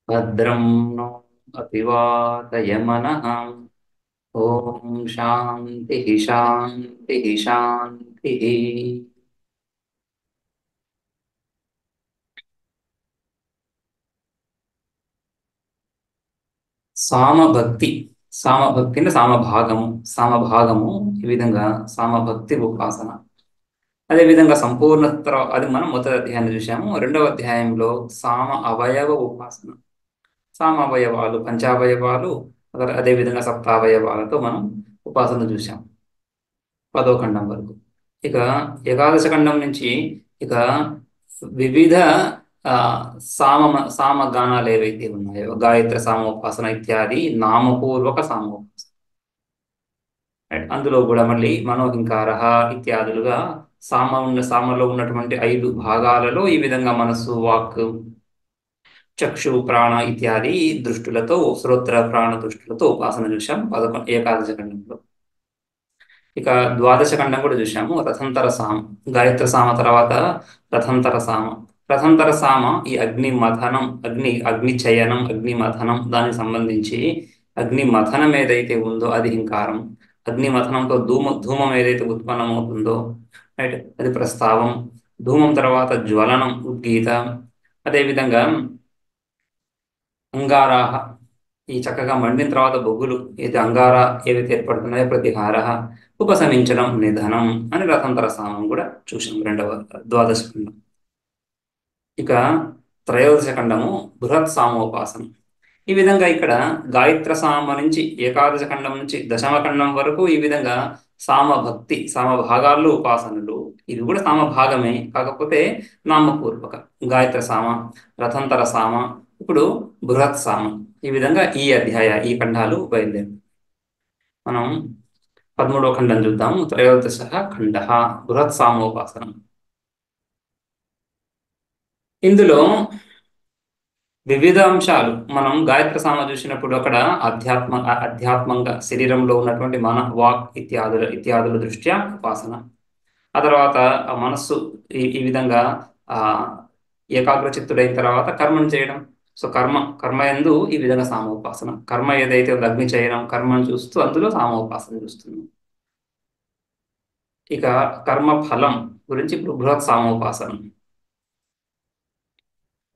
భద్రం नो అపివాతయమనః. ఓం శాంతి శాంతి శాంతి. సామభక్తి. సామభక్తి అంటే సామభాగము. సామభాగము ఈ విధంగా సామభక్తి ఉపాసన. అదేవిధంగా సంపూర్ణ అది మనం మొదటి అధ్యాయం చూసాము. రెండవ అధ్యాయంలో సామ అవయవ ఉపాసన. సామ అవయవాలు పంచావయవాలు, అదేవిధంగా సప్తావయవాలతో మనం ఉపాసన చూసాం 10వ ఖండం వరకు. ఇక ఏకాదశ ఖండం నుంచి ఇక వివిధ ఆ, సామగానాలు ఏవైతే ఉన్నాయో గాయత్ర సామోపాసన ఇత్యాది నామపూర్వక సామోపాసన. రైట్. అందులో కూడా మళ్ళీ మనోహింకార ఇత్యాదులుగా సామలో ఉన్నటువంటి 5 భాగాలలో ఈ విధంగా మనస్సు, వాక్, చక్షు, ప్రాణ ఇత్యాది దృష్టులతో, శ్రోత్ర ప్రాణ దృష్టులతో ఉపాసన చూసాం ఏకాదశ ఖండంలో. ఇక ద్వాదశ ఖండం కూడా చూసాము. రథంతర సామ, గాయత్ర సామ తర్వాత రథంతర సామ. రథంతర సామ ఈ అగ్ని మథనం, అగ్ని చయనం, అగ్ని మథనం, దానికి సంబంధించి అగ్ని మథనం ఏదైతే ఉందో అది హింకారం. అగ్ని మథనంతో ధూమం ఏదైతే ఉత్పన్నమవుతుందో రైట్, అది ప్రస్తావం. ధూమం తర్వాత జ్వలనం, ఉద్గీత. అదేవిధంగా అంగారాహ, ఈ చక్కగా మండిన తర్వాత బొగ్గులు ఏది అంగార ఏవైతే ఏర్పడుతున్నాయో ప్రతిహార, ఉపశమించడం, నిధనం అని రథంతర సామం కూడా చూసాం ద్వాదశ ఖండం. ఇక త్రయోదశ ఖండము బృహత్ సామోపాసనం. ఈ విధంగా ఇక్కడ గాయత్ర సామ నుంచి ఏకాదశ ఖండం నుంచి దశమ ఖండం వరకు ఈ విధంగా సామభక్తి, సామభాగాల్లో ఉపాసనలు. ఇవి కూడా సామభాగమే, కాకపోతే నామపూర్వక. గాయత్ర సామ, రథంతర సామ, ఇప్పుడు బృహత్ సామ. ఈ విధంగా ఈ ఖండాలు బయలుదేరు. మనం 13వ ఖండం చూద్దాము. త్రయోదశ ఖండ బృహత్ సామోపాసనం. ఇందులో వివిధ అంశాలు మనం గాయత్ర సామ చూసినప్పుడు అక్కడ అధ్యాత్మంగా శరీరంలో ఉన్నటువంటి మన వాక్ ఇత్యాదుల దృష్ట్యా ఉపాసన. ఆ తర్వాత ఆ మనస్సు ఈ విధంగా ఆ ఏకాగ్రచిత్తుడైన తర్వాత కర్మను చేయడం. సో కర్మ యందు ఈ విధంగా సామోపాసన. కర్మ ఏదైతే ఉందో అగ్ని చేయడం, కర్మను చూస్తూ అందులో సామోపాసన చూస్తున్నాం. ఇక కర్మ ఫలం గురించి ఇప్పుడు బృహత్ సామోపాసనం.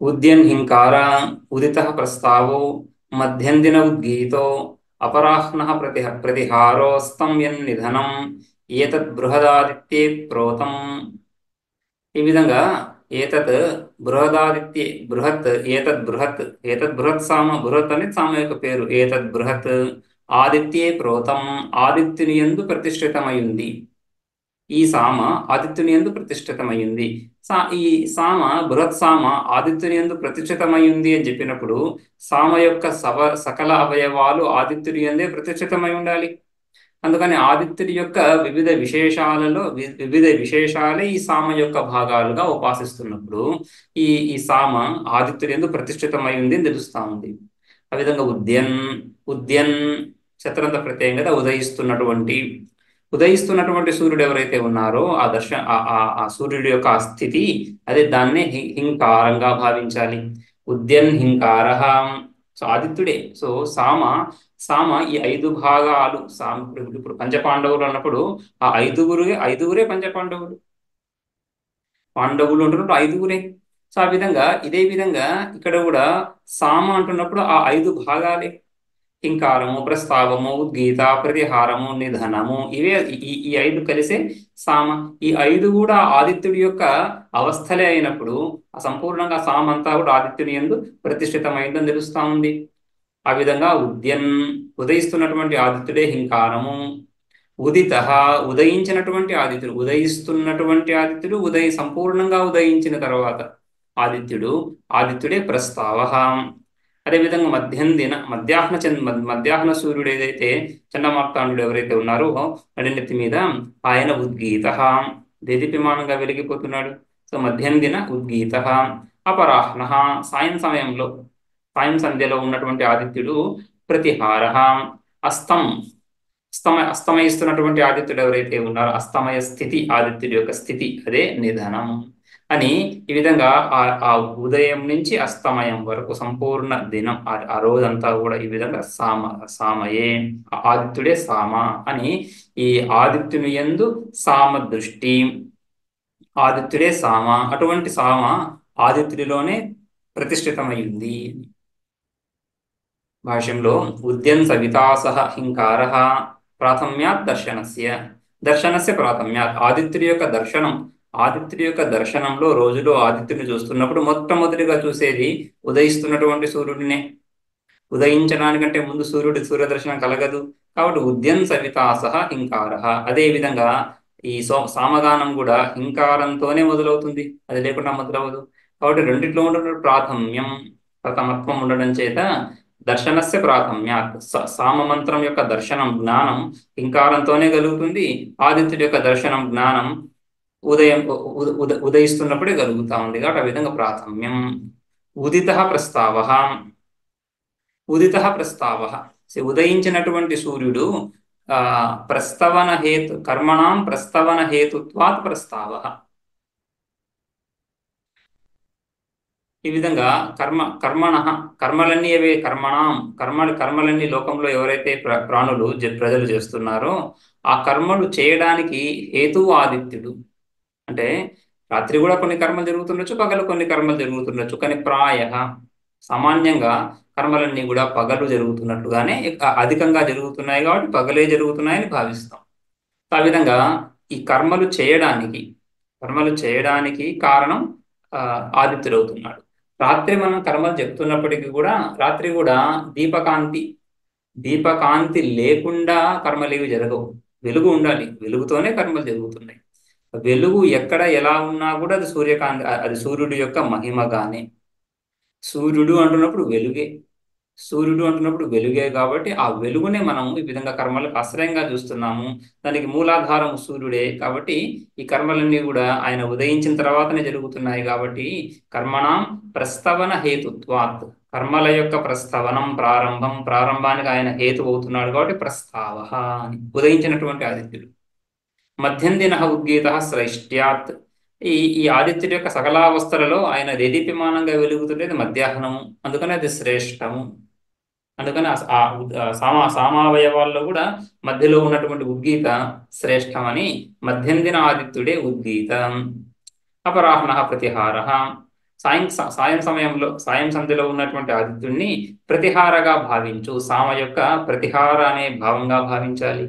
ఉద్యన్ హింకార, ఉదిత ప్రస్తావో, మధ్యందిన ఉద్గీతో, అపరాహ్న ప్రతిహారోస్తం నిధనం, ఏతద్ బృహదాదిత్యే ప్రోతం. ఈ విధంగా ఏతత్ బృహదాదిత్యే, ఏతద్ బృహత్ సామ, బృహత్ అనేది సామ యొక్క పేరు. ఏతద్ బృహత్ ఆదిత్యే ప్రోతం, ఆదిత్యుని యందు ప్రతిష్ఠితమైంది. ఈ సామ ఆదిత్యుని యందు ప్రతిష్ఠితమైంది. ఈ సామ, బృహత్ సామ ఆదిత్యుని యందు ప్రతిష్ఠితమైంది అని చెప్పినప్పుడు సామ యొక్క సకల అవయవాలు ఆదిత్యుని యందే ప్రతిష్ఠితమై ఉండాలి. అందుకని ఆదిత్యుడి యొక్క వివిధ విశేషాలే ఈ సామ యొక్క భాగాలుగా ఉపాసిస్తున్నప్పుడు ఈ సామ ఆదిత్యుడి యందు ప్రతిష్ఠితమై ఉంది అని తెలుస్తా ఉంది. ఆ విధంగా ఉద్యన్ శత్రంత ప్రత్యయం కదా, ఉదయిస్తున్నటువంటి సూర్యుడు ఎవరైతే ఉన్నారో ఆ సూర్యుడి యొక్క ఆ స్థితి, అదే దాన్నే హింకారంగా భావించాలి. ఉద్యన్ హింకార. సో ఆదిత్యుడే. సో సామ ఈ 5 భాగాలు. ఇప్పుడు పంచపాండవులు అన్నప్పుడు ఆ ఐదుగురే పంచపాండవులు. పాండవులు అంటున్నప్పుడు 5గురే. సో ఆ విధంగా ఇదే విధంగా ఇక్కడ కూడా సామ అంటున్నప్పుడు ఆ 5 భాగాలే. హింకారము, ప్రస్తావము, ఉద్గీత, ప్రతిహారము, నిధనము, ఇవే ఈ 5 కలిసే సామ. ఈ 5 కూడా ఆదిత్యుడి యొక్క అవస్థలే అయినప్పుడు ఆ సంపూర్ణంగా సామ అంతా కూడా ఆదిత్యుని యందు ప్రతిష్ఠితమైందని తెలుస్తా ఉంది. ఆ విధంగా ఉదయిస్తున్నటువంటి ఆదిత్యుడే హింకారము. ఉదిత, ఉదయిస్తున్నటువంటి ఆదిత్యుడు, సంపూర్ణంగా ఉదయించిన తర్వాత ఆదిత్యుడే ప్రస్తావ. అదేవిధంగా మధ్యాహ్న సూర్యుడు ఏదైతే చండమార్తాండుడు ఎవరైతే ఉన్నారో నడినెత్తి మీద, ఆయన ఉద్గీత, దేదీప్యమానంగా వెలిగిపోతున్నాడు. సో మధ్యందిన ఉద్గీత. అపరాహ్న, సాయం సంధ్యలో ఉన్నటువంటి ఆదిత్యుడు ప్రతిహార. అస్తం, అస్తమయిస్తున్నటువంటి ఆదిత్యుడు ఎవరైతే ఉన్నారో అస్తమయ స్థితి ఆదిత్యుడి యొక్క స్థితి అదే నిధనం అని. ఈ విధంగా ఆ ఉదయం నుంచి అస్తమయం వరకు సంపూర్ణ దినం ఆ రోజంతా కూడా ఈ విధంగా సామయే, ఆదిత్యుడే సామ అని. ఈ ఆదిత్యుని యందు సామ దృష్టి, ఆదిత్యుడే సామ, అటువంటి సామ ఆదిత్యుడిలోనే ప్రతిష్ఠితమైంది. భాష్యంలో ఉద్యన్ సవితాసహ హింకార ప్రాథమ్యాత్ దర్శనస్య, దర్శనస్య ప్రాథమ్యాత్ ఆదిత్యుడి యొక్క దర్శనం, ఆదిత్యుడి యొక్క దర్శనంలో రోజులో ఆదిత్యుని చూస్తున్నప్పుడు మొట్టమొదటిగా చూసేది ఉదయిస్తున్నటువంటి సూర్యుడినే. ఉదయించడానికంటే ముందు సూర్య దర్శనం కలగదు. కాబట్టి ఉద్యన్ సవితాసహ హింకార. అదే విధంగా ఈ సామగానం కూడా హింకారంతోనే మొదలవుతుంది, అది లేకుండా మొదలవదు. కాబట్టి రెండిట్లో ఉండడం ప్రాథమ్యం, ప్రథమత్వం ఉండడం చేత దర్శనస్య ప్రాథమ్యాత్ సామ మంత్రం యొక్క దర్శనం జ్ఞానం హింకారంతోనే కలుగుతుంది. ఆదిత్యుడి యొక్క దర్శనం జ్ఞానం ఉదయిస్తున్నప్పుడే కలుగుతా ఉంది. కాబట్టి ఆ విధంగా ప్రాథమ్యం. ఉదిత ప్రస్తావ, ఉదిత ప్రస్తావ ఉదయించినటువంటి సూర్యుడు ప్రస్తవన హేతు కర్మణాం ప్రస్తవన హేతుత్వాత్ ప్రస్తావ. ఈ విధంగా కర్మణ కర్మలన్నీ అవే కర్మలన్నీ లోకంలో ఎవరైతే ప్రాణులు ప్రజలు చేస్తున్నారో ఆ కర్మలు చేయడానికి హేతువు ఆదిత్యుడు. అంటే రాత్రి కూడా కొన్ని కర్మలు జరుగుతుండొచ్చు, పగలు కొన్ని కర్మలు జరుగుతుండొచ్చు, కానీ సామాన్యంగా కర్మలన్నీ కూడా పగలు జరుగుతున్నట్లుగానే అధికంగా జరుగుతున్నాయి కాబట్టి పగలే జరుగుతున్నాయని భావిస్తాం. ఆ విధంగా ఈ కర్మలు చేయడానికి కారణం ఆదిత్యుడు అవుతున్నాడు. రాత్రి మనం కర్మలు చెప్తున్నప్పటికీ కూడా రాత్రి కూడా దీపకాంతి లేకుండా కర్మలు ఏవి జరగవు. వెలుగు ఉండాలి, వెలుగుతోనే కర్మలు జరుగుతున్నాయి. వెలుగు ఎక్కడ ఎలా ఉన్నా కూడా అది సూర్యకాంతి, అది సూర్యుడి యొక్క మహిమగానే. సూర్యుడు అంటున్నప్పుడు వెలుగే కాబట్టి ఆ వెలుగునే మనం ఈ విధంగా కర్మలకు ఆశ్రయంగా చూస్తున్నాము. దానికి మూలాధారం సూర్యుడే కాబట్టి ఈ కర్మలన్నీ కూడా ఆయన ఉదయించిన తర్వాతనే జరుగుతున్నాయి. కాబట్టి కర్మణాం ప్రస్తవన హేతుత్వాత్, కర్మల యొక్క ప్రారంభానికి ఆయన హేతు అవుతున్నాడు కాబట్టి ప్రస్తావ అని. ఉదయించినటువంటి ఆదిత్యుడు. మధ్యందిన ఉద్గీత శ్రైష్ట్యాత్, ఈ ఆదిత్యుడి యొక్క సకలావస్థలలో ఆయన దేదీప్యమానంగా వెలుగుతుండేది మధ్యాహ్నము, అందుకని అది శ్రేష్టము. అందుకని సామావయవాల్లో కూడా మధ్యలో ఉన్నటువంటి ఉద్గీత శ్రేష్టమని మధ్యందిన ఆదిత్యుడే ఉద్గీత. అపరాహ్న ప్రతిహార, సాయం సంధ్యలో ఉన్నటువంటి ఆదిత్యుడిని ప్రతిహారగా భావించు. సామ యొక్క ప్రతిహార అనే భావంగా భావించాలి.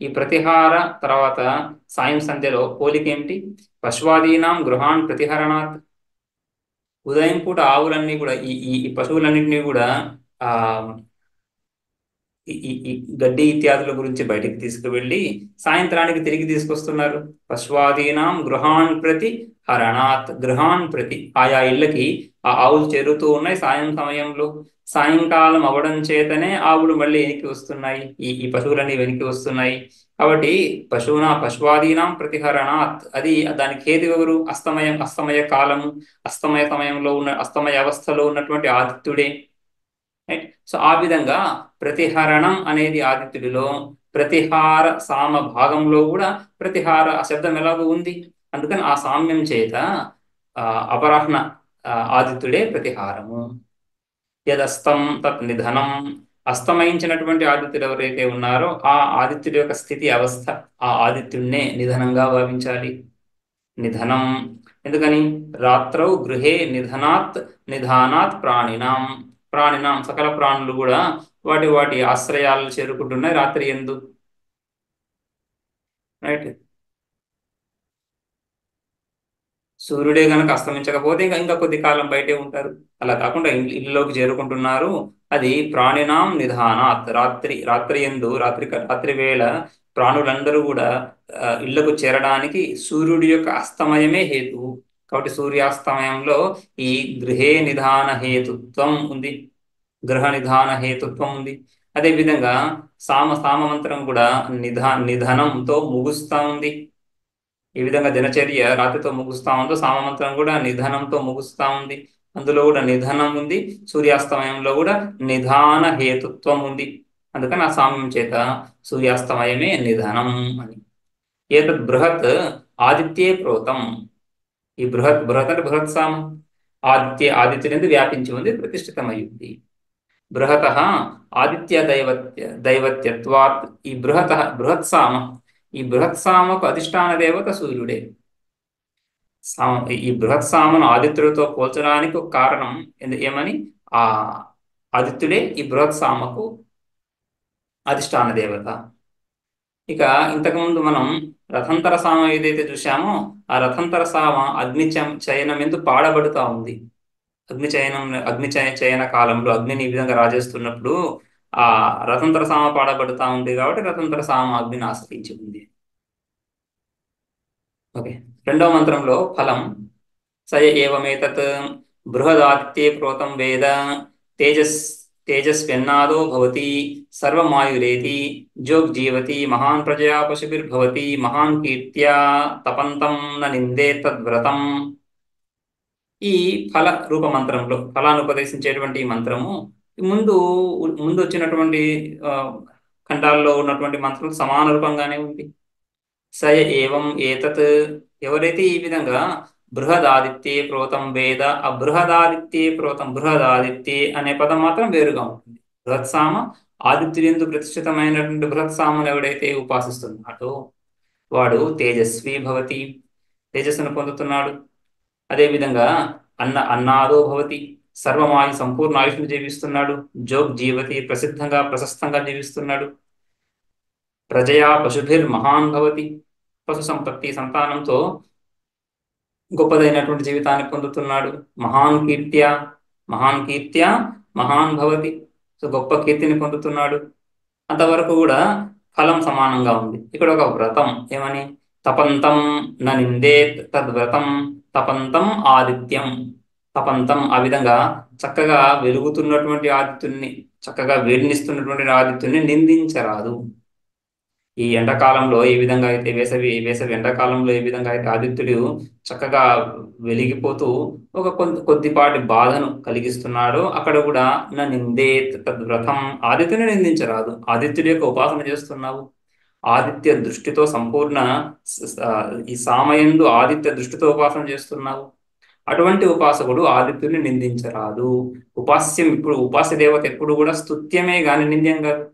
ఈ ప్రతిహార తర్వాత సాయం సంధ్యలో పోలిక ఏమిటి? పశువాదీనాం గృహాన్ ప్రతిహరణాత్. ఉదయం పూట ఆవులన్నీ కూడా ఈ పశువులన్నింటినీ కూడా ఈ గడ్డి ఇత్యాదుల గురించి బయటికి తీసుకువెళ్ళి సాయంత్రానికి తిరిగి తీసుకొస్తున్నారు. పశువాదీనాం గృహాన్ ప్రతి హరణాత్, గృహాన్ ప్రతి ఆయా ఇళ్ళకి ఆ ఆవులు చేరుతూ ఉన్నాయి. సమయంలో సాయంకాలం అవడం చేతనే ఆవులు మళ్ళీ వెనక్కి వస్తున్నాయి, ఈ పశువులన్నీ వెనక్కి వస్తున్నాయి. కాబట్టి పశువాదీనాం ప్రతిహరణాత్, అది దానికి హేతు ఎవరు? అస్తమయ కాలము, అస్తమయ అవస్థలో ఉన్నటువంటి ఆదిత్యుడే. రైట్. సో ఆ విధంగా ప్రతిహరణం అనేది ఆదిత్యుడిలో, ప్రతిహార సామ భాగంలో కూడా ప్రతిహార శబ్దం ఎలాగో ఉంది. అందుకని ఆ సామ్యం చేత అపరాహ్న ఆదిత్యుడే ప్రతిహారము. యదస్తం తత్ నిధనం, అస్తమయించినటువంటి ఆదిత్యుడు ఎవరైతే ఉన్నారో ఆ ఆదిత్యుడి యొక్క స్థితి అవస్థ, ఆ ఆదిత్యుడినే నిధనంగా భావించాలి. నిధనం ఎందుకని? రాత్రౌ గృహే నిధానాత్ ప్రాణినాం సకల ప్రాణులు కూడా వాటి ఆశ్రయాలను చేరుకుంటున్నాయి రాత్రి యందు. రైట్. సూర్యుడే గనక అస్తమించకపోతే ఇంకా కొద్ది కాలం బయటే ఉంటారు. అలా కాకుండా ఇల్లులోకి చేరుకుంటున్నారు. అది ప్రాణినాం నిధానాత్, రాత్రి వేళ ప్రాణులందరూ కూడా ఇళ్లకు చేరడానికి సూర్యుడి యొక్క అస్తమయమే హేతువు. కాబట్టి సూర్యాస్తమయంలో ఈ గృహే నిధాన హేతుత్వం ఉంది, గృహ నిధాన హేతుత్వం ఉంది. అదేవిధంగా సామ మంత్రం కూడా నిధనంతో ముగుస్తా ఉంది. ఈ విధంగా దినచర్య రాత్రితో ముగుస్తా ఉందో సామమంత్రం కూడా నిధనంతో ముగుస్తా ఉంది. అందులో కూడా నిధనం ఉంది, సూర్యాస్తమయంలో కూడా నిధాన హేతుత్వం ఉంది. అందుకని ఆ సామ్యం చేత సూర్యాస్తమయమే నిధనం అని. ఏతద్ బృహత్ ఆదిత్యే ప్రోతం. ఈ బృహత్ బృహత్ అంటే బృహత్ సామ ఆదిత్యునిందు వ్యాపించి ఉంది, ప్రతిష్ఠితమయ్యింది. బృహత ఆదిత్య దైవత్యత్వాత్. ఈ బృహత్ సామ, ఈ బృహత్ సామకు అధిష్టాన దేవత సూర్యుడే. ఈ బృహత్ సామను ఆదిత్యుడితో పోల్చడానికి ఒక కారణం ఏమని, ఆ ఆదిత్యుడే ఈ బృహత్ సామకు అధిష్టాన దేవత. ఇక ఇంతకుముందు మనం రథంతర సామ ఏదైతే చూసామో, ఆ రథంతర సామ చయనం ఎందు పాడబడుతూ ఉంది. చయన కాలంలో అగ్నిని ఈ విధంగా రాజేస్తున్నప్పుడు ఆ రథంతర సామ పాడబడుతూ ఉంది కాబట్టి రథంతర సామ అగ్నిని ఆశ్రయించి ఉంది. ఓకే, రెండవ మంత్రంలో ఫలం సయ ఏవమేతత్ బృహదాదిత్యే ప్రోతం వేద తేజస్ తేజస్వ్యన్నాదో భవతి సర్వమాయురేతి జోగ్జీవతి మహాన్ ప్రజయా పశుభిర్భవతి మహాన్ కీర్త్యా తపంతం న నిందే తద్వ్రతం. ఈ ఫల రూప మంత్రంలో ఫలాన్ని ఉపదేశించేటువంటి ఈ మంత్రము ముందు ముందు వచ్చినటువంటి ఖండాల్లో ఉన్నటువంటి మంత్రం సమాన రూపంగానే ఉంది. సయ ఏవం ఏతత్, ఎవరైతే ఈ విధంగా బృహదాదిత్యే ప్రోతం వేద, ఆ బృహదాదిత్యే ప్రోతం, బృహదాదిత్యే అనే పదం మాత్రం వేరుగా ఉంటుంది. బృహత్సామ ఆదిత్యులందు ప్రతిష్ఠితమైనటువంటి బృహత్సామను ఎవడైతే ఉపాసిస్తున్నాడో వాడు తేజస్వి భవతి, తేజస్సును పొందుతున్నాడు. అదేవిధంగా అన్నాదో భవతి, సర్వమాయు సంపూర్ణ ఆయుష్ను జీవిస్తున్నాడు. జోగ్ జీవతి, ప్రశస్తంగా జీవిస్తున్నాడు. ప్రజయా పశుభిర్ మహాన్ భవతి, పశు సంపత్తి సంతానంతో గొప్పదైనటువంటి జీవితాన్ని పొందుతున్నాడు. మహాన్ కీర్త్యా మహాన్ భవతి, సో గొప్ప కీర్తిని పొందుతున్నాడు. అంతవరకు కూడా ఫలం సమానంగా ఉంది. ఇక్కడ ఒక వ్రతం ఏమని, తపంతం న నిందేత్ తద్వ్రతం, తపంతం ఆదిత్యం, తపంతం ఆ విధంగా చక్కగా వెలుగుతున్నటువంటి ఆదిత్యుని, చక్కగా వేడినిస్తున్నటువంటి ఆదిత్యుని నిందించరాదు. ఈ ఎండాకాలంలో ఏ విధంగా అయితే వేసవి ఎండాకాలంలో ఏ విధంగా అయితే ఆదిత్యుడు చక్కగా వెలిగిపోతూ ఒక కొద్దిపాటి బాధను కలిగిస్తున్నాడో, అక్కడ కూడా నా నిందే తద్వ్రతం, ఆదిత్యుని నిందించరాదు. ఆదిత్యుడి యొక్క ఉపాసన చేస్తున్నావు, ఆదిత్య దృష్టితో సంపూర్ణ ఈ సామయందు ఆదిత్య దృష్టితో ఉపాసన చేస్తున్నావు. అటువంటి ఉపాసకుడు ఆదిత్యుని నిందించరాదు. ఉపాస్య దేవత ఎప్పుడు కూడా స్తుత్యమే గాని నింద్యం కాదు.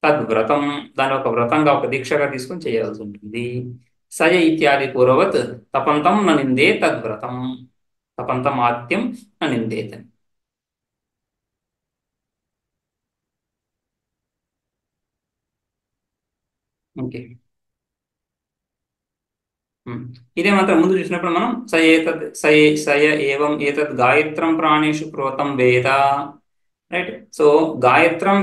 తద్వ్రతం, దాని ఒక వ్రతంగా ఒక దీక్షగా తీసుకొని చేయాల్సి ఉంటుంది. సయ ఇత్యాది పూర్వవత్ తపంతం న నిందే తద్వ్రతం, తపంతం ఆదిత్యం న నిందేత్. ఓకే, ఇదే మాత్రం ముందు చూసినప్పుడు మనం సయ ఏవం ఏతద్ గాయత్రం ప్రాణేషు ప్రోతం వేద, రైట్. సో గాయత్రం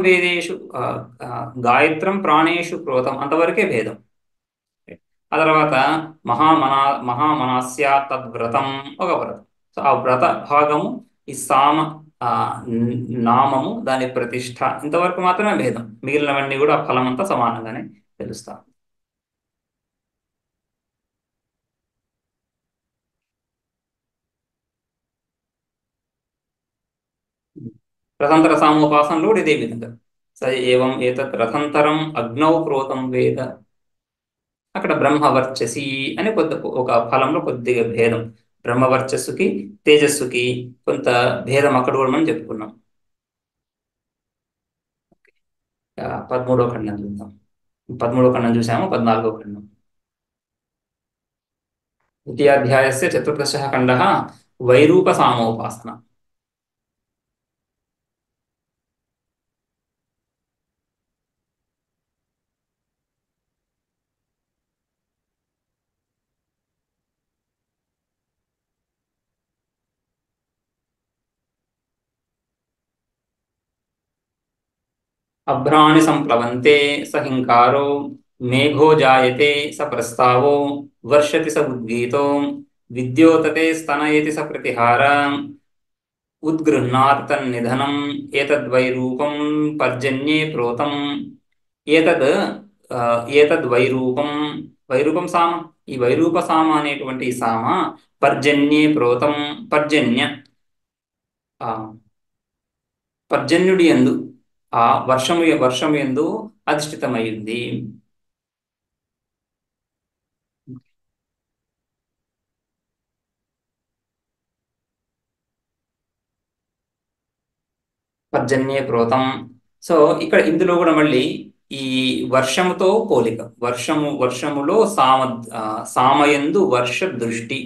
ప్రాణేషు ప్రోతం అంతవరకే భేదం. ఆ తర్వాత మహామనాస్య తద్వ్రతం, ఒక వ్రతం. సో ఆ వ్రత భాగము, ఈ సామ నామము, దాని ప్రతిష్ట, ఇంతవరకు మాత్రమే భేదం. మిగిలినవన్నీ కూడా ఫలం అంతా సమానంగానే తెలుస్తాం. రథంతర సామోపాసనలో కూడా ఇదే విధంగా స ఏవం ఏతత్ రథంతరం అగ్నౌ ప్రోతం వేద, అక్కడ బ్రహ్మవర్చసి అని ఒక ఫలంలో కొద్దిగా భేదం. బ్రహ్మవర్చస్సుకి తేజస్సుకి కొంత భేదం అక్కడ కూడా మనం చెప్పుకున్నాం. 13వ ఖండం చూద్దాం. 13వ ఖండం చూసాము, 14వ ఖండం. ద్వితీయాధ్యాయస్య 14వ ఖండः వైరూప సామోపాసన. అభ్రాణి సంప్లవంతే స హింకారో మేఘో జాయతే స ప్రస్తావో వర్షతి స ఉద్గీతో విద్యోతతే స్తనయతి స ప్రతిహార ఉద్గృహ్ణాత్ తన్నిధనం ఏతద్వైరూపం పర్జన్యే ప్రోతం. ఏతద్ ఏతద్వైరూపం, వైరూపం సామ, ఈ వైరూప సామ అనేటువంటి సామ పర్జన్యే ప్రోతం, పర్జన్యుడి యందు ఆ వర్షము యందు అధిష్ఠితమైంది. పర్జన్యే ప్రోతం. సో ఇక్కడ ఇందులో కూడా మళ్ళీ ఈ వర్షముతో పోలిక, వర్షములో ఆ, సామయందు వర్ష దృష్టి.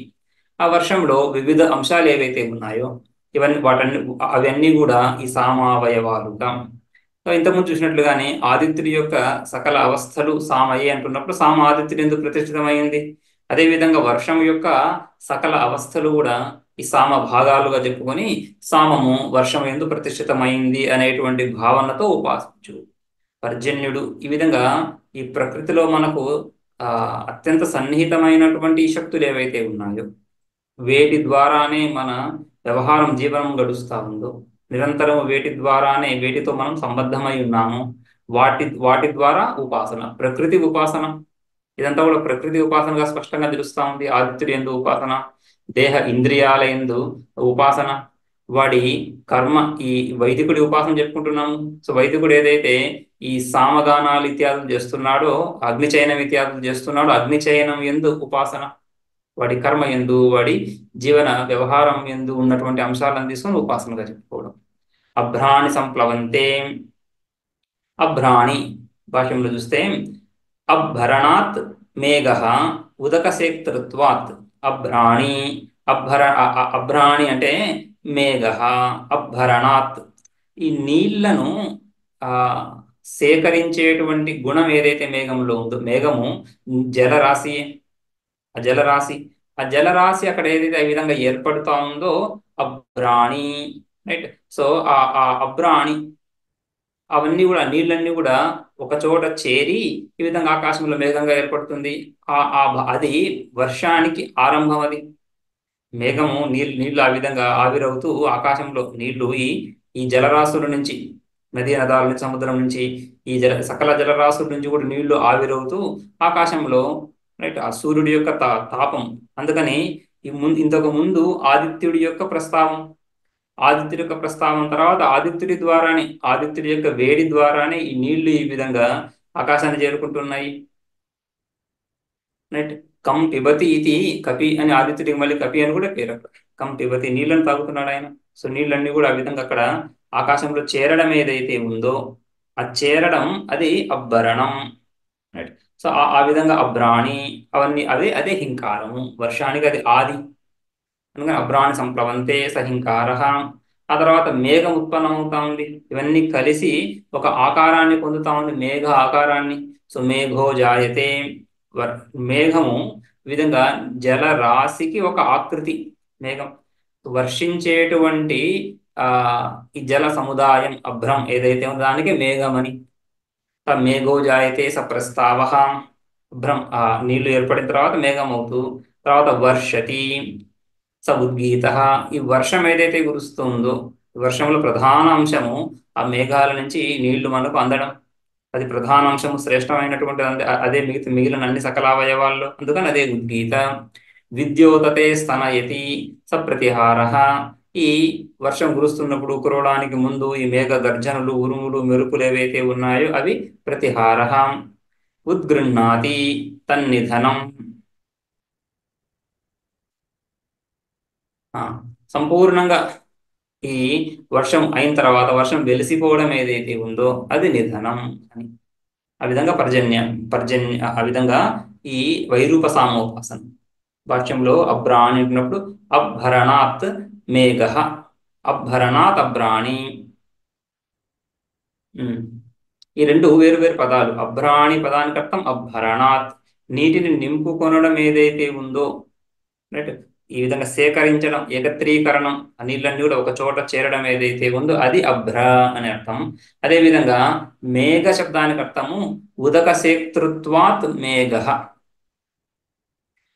ఆ వర్షంలో వివిధ అంశాలు ఏవైతే ఉన్నాయో ఇవన్నీ అవన్నీ కూడా ఈ సామావయవాలుగా. సో ఇంతకుముందు చూసినట్లుగానే ఆదిత్యుడి యొక్క సకల అవస్థలు సామయే అంటున్నప్పుడు సామ ఆదిత్యుడు ఎందుకు ప్రతిష్ఠితమైంది? అదేవిధంగా వర్షం యొక్క సకల అవస్థలు కూడా ఈ సామ భాగాలుగా చెప్పుకొని సామము వర్షం ఎందు ప్రతిష్ఠితమైంది అనేటువంటి భావనతో ఉపాసించు. పర్జన్యుడు ఈ విధంగా ఈ ప్రకృతిలో మనకు ఆ అత్యంత సన్నిహితమైనటువంటి ఈ శక్తులు ఏవైతే ఉన్నాయో వేటి ద్వారానే మన వ్యవహారం జీవనం గడుస్తూ ఉందో, నిరంతరం వేటి ద్వారానే వేటితో మనం సంబద్ధమై ఉన్నాము, వాటి ద్వారా ఉపాసన, ప్రకృతి ఉపాసన. ఇదంతా కూడా ప్రకృతి ఉపాసనగా స్పష్టంగా తెలుస్తా ఉంది. ఆదిత్యుడి యందు ఉపాసన, దేహ ఇంద్రియాల యందు ఉపాసన, వాడి కర్మ, ఈ వైదికుడి ఉపాసన చెప్పుకుంటున్నాము. సో వైదికుడు ఏదైతే ఈ సామగానాలు ఇత్యాదులు చేస్తున్నాడో, అగ్నిచయనం ఇత్యాదులు చేస్తున్నాడో, అగ్నిచయనం యందు ఉపాసన, వాడి కర్మ యందు, వాడి జీవన వ్యవహారం యందు ఉన్నటువంటి అంశాలను తీసుకొని ఉపాసనగా చెప్పుకోవడం. అభ్రాణి సంప్లవంతే. అభ్రాణి భాష్యంలో చూస్తే అభరణాత్ మేఘ ఉదకసేక్తృత్వాత్. అభ్రాణి, అభ్రాణి అంటే మేఘ, అభరణాత్ ఈ నీళ్లను ఆ సేకరించేటువంటి గుణం ఏదైతే మేఘంలో ఉందో, మేఘము జలరాశి, ఆ జలరాశి, ఆ జలరాశి అక్కడ ఏదైతే ఈ విధంగా ఏర్పడుతా ఉందో అభ్రాణి. రైట్. సో ఆ అభ్రాణి అవన్నీ కూడా నీళ్ళన్నీ కూడా ఒక చోట చేరి ఈ విధంగా ఆకాశంలో మేఘంగా ఏర్పడుతుంది. అది వర్షానికి ఆరంభం. అది మేఘము నీళ్ళు ఆ విధంగా ఆవిరవుతూ ఆకాశంలో నీళ్లు ఈ ఈ జలరాశుల నుంచి, నదీ నదాల నుంచి, సముద్రం నుంచి, ఈ సకల జలరాశుల నుంచి కూడా నీళ్లు ఆవిరవుతూ ఆకాశంలో, రైట్, ఆ సూర్యుడి యొక్క తాపం. అందుకని ఇంతకు ముందు ఆదిత్యుడి యొక్క ప్రస్తావం, ఆదిత్యుడి యొక్క ప్రస్తావన తర్వాత ఆదిత్యుడి యొక్క వేడి ద్వారానే ఈ నీళ్లు ఈ విధంగా ఆకాశాన్ని చేరుకుంటున్నాయి. రైట్. కం పిబతి ఇది కపి అని, ఆదిత్యుడికి మళ్ళీ కపి అని కూడా పేరు అక్కడ. కం పిబతి నీళ్ళని తాగుతున్నాడు ఆయన. సో నీళ్ళన్నీ కూడా ఆ విధంగా అక్కడ ఆకాశంలో చేరడం ఏదైతే ఉందో, ఆ చేరడం అది అబ్బరణం. రైట్. సో ఆ విధంగా అభ్రాణి అవన్నీ అదే హింకారము, వర్షానికి అది ఆది. అందుకని అభ్రాణి సంప్లవంతే సహింకార. ఆ తర్వాత మేఘం ఉత్పన్నమవుతా ఉంది. ఇవన్నీ కలిసి ఒక ఆకారాన్ని పొందుతా ఉంది, మేఘ ఆకారాన్ని. సో మేఘో జాయతే. మేఘము ఈ విధంగా జలరాశికి ఒక ఆకృతి. మేఘం వర్షించేటువంటి ఆ ఈ జల సముదాయం, అభ్రం ఏదైతే ఉందో దానికి మేఘమని. మేఘో జాయతే స ప్రస్తావ. భ్రం నీళ్లు ఏర్పడిన తర్వాత మేఘం అవుతూ, తర్వాత వర్షతి స ఉద్గీత. ఈ వర్షం ఏదైతే కురుస్తుందో, వర్షంలో ప్రధాన అంశము ఆ మేఘాల నుంచి నీళ్లు మనకు అందడం. అది ప్రధాన అంశము, శ్రేష్టమైనటువంటి అదే మిగిలిన అన్ని సకల అవయవాల్లో. అందుకని అదే ఉద్గీత. విద్యోతతే స్తనయతి స ప్రతిహార. ఈ వర్షం కురుస్తున్నప్పుడు, కురవడానికి ముందు ఈ మేఘ గర్జనలు, ఉరుములు, మెరుపులు ఏవైతే ఉన్నాయో అవి ప్రతిహార. ఉద్గృహ్ణాతి తన్నిధనం. సంపూర్ణంగా ఈ వర్షం అయిన తర్వాత వర్షం వెలిసిపోవడం ఏదైతే ఉందో అది నిధనం అని. ఆ విధంగా ఆ విధంగా ఈ వైరూప సామోపాసన భాష్యంలో అభ్రాణి అంటున్నప్పుడు అభరణాత్ మేఘ, అభరణాత్ అభ్రాణి. ఈ రెండు వేరు వేరు పదాలు. అభ్రాణి పదానికి అర్థం అభరణాత్, నీటిని నింపుకొనడం ఏదైతే ఉందో, రైట్, ఈ విధంగా సేకరించడం, ఏకత్రీకరణం, ఆ నీళ్ళన్నీ కూడా ఒక చోట చేరడం ఏదైతే ఉందో అది అభ్ర అని అర్థం. అదేవిధంగా మేఘ శబ్దానికి అర్థము ఉదక సేక్తృత్వాత్ మేఘ.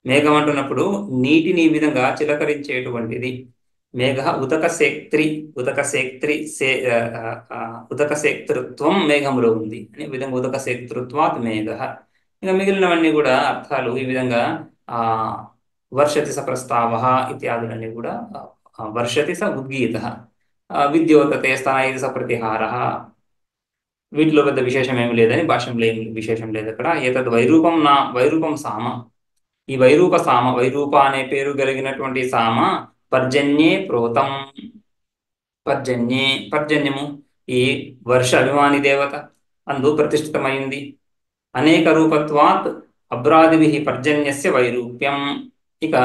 మేఘం అంటున్నప్పుడు నీటిని ఈ విధంగా చిలకరించేటువంటిది. మేఘ ఉదక సేక్తృత్వం మేఘములో ఉంది అని విధంగా ఉదక సేక్తృత్వాత్ మేఘ. ఇంకా మిగిలినవన్నీ కూడా అర్థాలు ఈ విధంగా ఆ వర్షతి స ప్రస్తావ ఇత్యాదులన్నీ కూడా వర్షతి స ఉద్గీత, విద్యోతతే స్తనయతి స ప్రతిహార. వీటిలో పెద్ద విశేషం ఏమి లేదని భాష్యంలో ఏమి విశేషం లేదు అక్కడ. ఏతద్ వైరూపం నా వైరూపం సామ, ఈ వైరూప సామ, వైరూప అనే పేరు కలిగినటువంటి సామ పర్జన్యే ప్రోతం, పర్జన్యే పర్జన్యము ఈ వర్ష అభిమాని దేవత అందు ప్రతిష్ఠితమైంది. అనేక రూపత్వాత్ అబ్రాదిభి పర్జన్యస్య వైరూప్యం. ఇక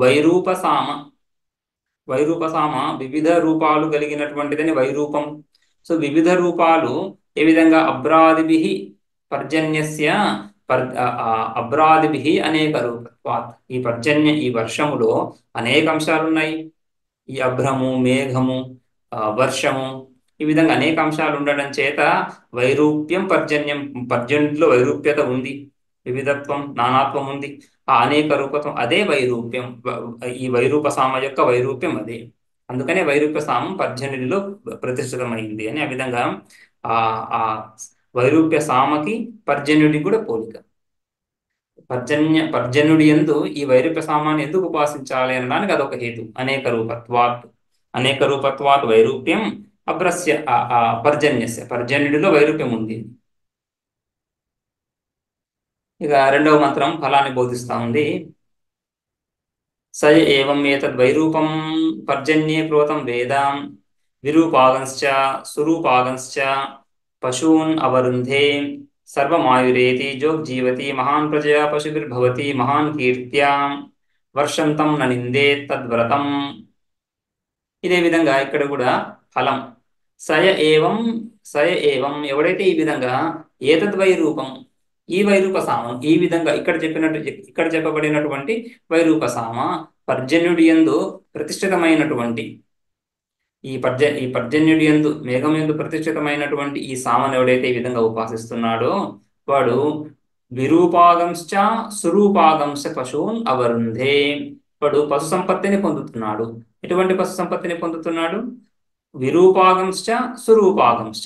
వైరూపసామ, వైరూపసామ వివిధ రూపాలు కలిగినటువంటిదని వైరూపం. సో వివిధ రూపాలు ఏ విధంగా అబ్రాదిభి పర్జన్యస్య అబ్రాదిభి అనేక రూపత్వాత్, ఈ పర్జన్య ఈ వర్షములో అనేక అంశాలు ఉన్నాయి. ఈ అభ్రము, మేఘము, వర్షము, ఈ విధంగా అనేక అంశాలు ఉండడం చేత వైరూప్యం పర్జన్యం, పర్జన్యంలో వైరూప్యత ఉంది, వివిధత్వం నానాత్వం ఉంది. ఆ అనేక రూపత్వం అదే వైరూప్యం. ఈ వైరూప సామ యొక్క వైరూప్యం అదే. అందుకనే వైరూప్య సామం పర్జన్యుడిలో ప్రతిష్ఠితమైంది అని. ఆ విధంగా ఆ వైరూప్య సామకి పర్జన్యుడికి కూడా పోలిక. పర్జన్యుడి యందు ఈ వైరూప్య సామాన్ని ఎందుకు ఉపాసించాలి అనడానికి అదొక హేతు. అనేక రూపత్వాత్, అనేక రూపత్వాత్ వైరూప్యం అభ్రస్య పర్జన్యస్య, పర్జన్యుడిలో వైరూప్యం ఉంది. ఇక రెండవ మంత్రం ఫలాన్ని బోధిస్తా ఉంది. స ఏవం ఏతద్ వైరూపం పర్జన్యే ప్రోతం వేదాం విరూపాగంశ్చ సురూపాగంశ్చ పశూన్ అవరుంధే సర్వమాయురేతి జోగ్జీవతి మహాన్ ప్రజయా పశుభిర్భవతి మహాన్ కీర్త్యా వర్షంతం న నిందేత్ తద్వ్రతం. ఇదే విధంగా ఇక్కడ కూడా ఫలం సయ ఏవం, సయ ఏవం ఎవడైతే ఈ విధంగా ఏతద్ వైరూపం, ఈ వైరూప సామం, ఈ విధంగా ఇక్కడ చెప్పినట్టు, ఇక్కడ చెప్పబడినటువంటి వైరూప సామ పర్జన్యుడి యందు ప్రతిష్ఠితమైనటువంటి ఈ పర్జన్యుడి యందు, మేఘం యందు ప్రతిష్ఠితమైనటువంటి ఈ సామను ఎవడైతే ఈ విధంగా ఉపాసిస్తున్నాడో వాడు విరూపాగంశ్చ సురూపాగంశ పశూన్ అవరుంధే, వాడు పశు సంపత్తిని పొందుతున్నాడు. ఎటువంటి పశు సంపత్తిని పొందుతున్నాడు? విరూపాగంశ్చ సురూపాగంశ్చ,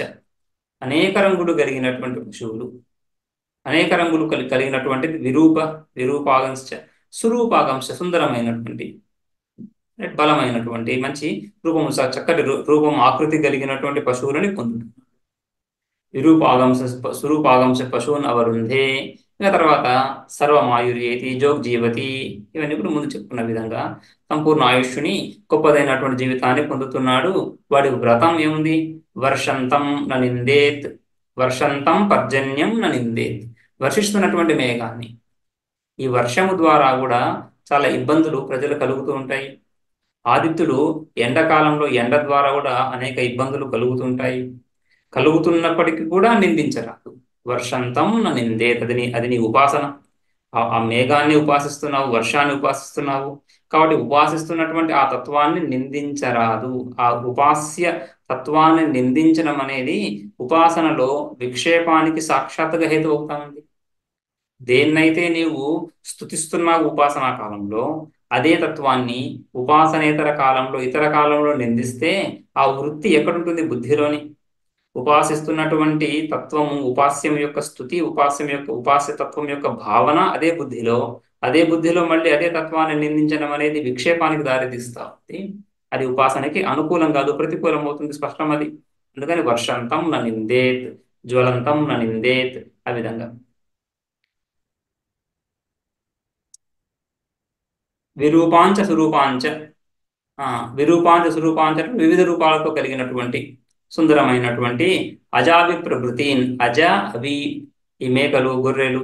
అనేక రంగులు కలిగినటువంటి పశువులు, అనేక రంగులు కలిగినటువంటి విరూపాగంశ్చ సురూపాగంశ, సుందరమైనటువంటి బలమైనటువంటి మంచి రూపము, చక్కటి రూపం ఆకృతి కలిగినటువంటి పశువులని పొందుతుంది. విరూపాగంశ స్వరూపాగంశ పశూన్ అవరుంధే. ఇంకా తర్వాత సర్వమాయుర్యేతి జోగ్జీవతి, ఇవన్నీ కూడా ముందు చెప్పుకున్న విధంగా సంపూర్ణ ఆయుష్ని, గొప్పదైనటువంటి జీవితాన్ని పొందుతున్నాడు. వాడి వ్రతం ఏముంది? వర్షంతం న నిందేత్, వర్షంతం పర్జన్యం న నిందేత్, వర్షిస్తున్నటువంటి మేఘాన్ని. ఈ వర్షము ద్వారా కూడా చాలా ఇబ్బందులు ప్రజలు కలుగుతూ ఉంటాయి. ఆదిత్యులు ఎండాకాలంలో ఎండ ద్వారా కూడా అనేక ఇబ్బందులు కలుగుతుంటాయి. కలుగుతున్నప్పటికీ కూడా నిందించరాదు. వర్షంతం న నిందేత్, అది నీ ఉపాసన. ఆ మేఘాన్ని ఉపాసిస్తున్నావు, వర్షాన్ని ఉపాసిస్తున్నావు, కాబట్టి ఉపాసిస్తున్నటువంటి ఆ తత్వాన్ని నిందించరాదు. ఆ ఉపాస్య తత్వాన్ని నిందించడం అనేది ఉపాసనలో విక్షేపానికి సాక్షాత్తుగా హేతు అవుతా ఉంది. దేన్నైతే నీవు స్తుతిస్తున్నావు ఉపాసనా కాలంలో, అదే తత్వాన్ని ఉపాసనేతర కాలంలో, ఇతర కాలంలో నిందిస్తే ఆ వృత్తి ఎక్కడుంటుంది? బుద్ధిలోని. ఉపాసిస్తున్నటువంటి తత్వము, ఉపాస్యం యొక్క స్థుతి, ఉపాస్య తత్వం యొక్క భావన అదే బుద్ధిలో. అదే బుద్ధిలో మళ్ళీ అదే తత్వాన్ని నిందించడం అనేది విక్షేపానికి దారితీస్తా ఉంది. అది ఉపాసనకి అనుకూలం కాదు, ప్రతికూలం అవుతుంది, స్పష్టం అది. అందుకని వర్షంతం న నిందేత్, జ్వలంతం న నిందేత్. ఆ విధంగా విరూపాంచ స్వరూపాంచ, విరూపాంచ స్వరూపాంచ వివిధ రూపాలతో కలిగినటువంటి సుందరమైనటువంటి అజావి ప్రభృతీన్, అజ అవి ఈ మేకలు గొర్రెలు,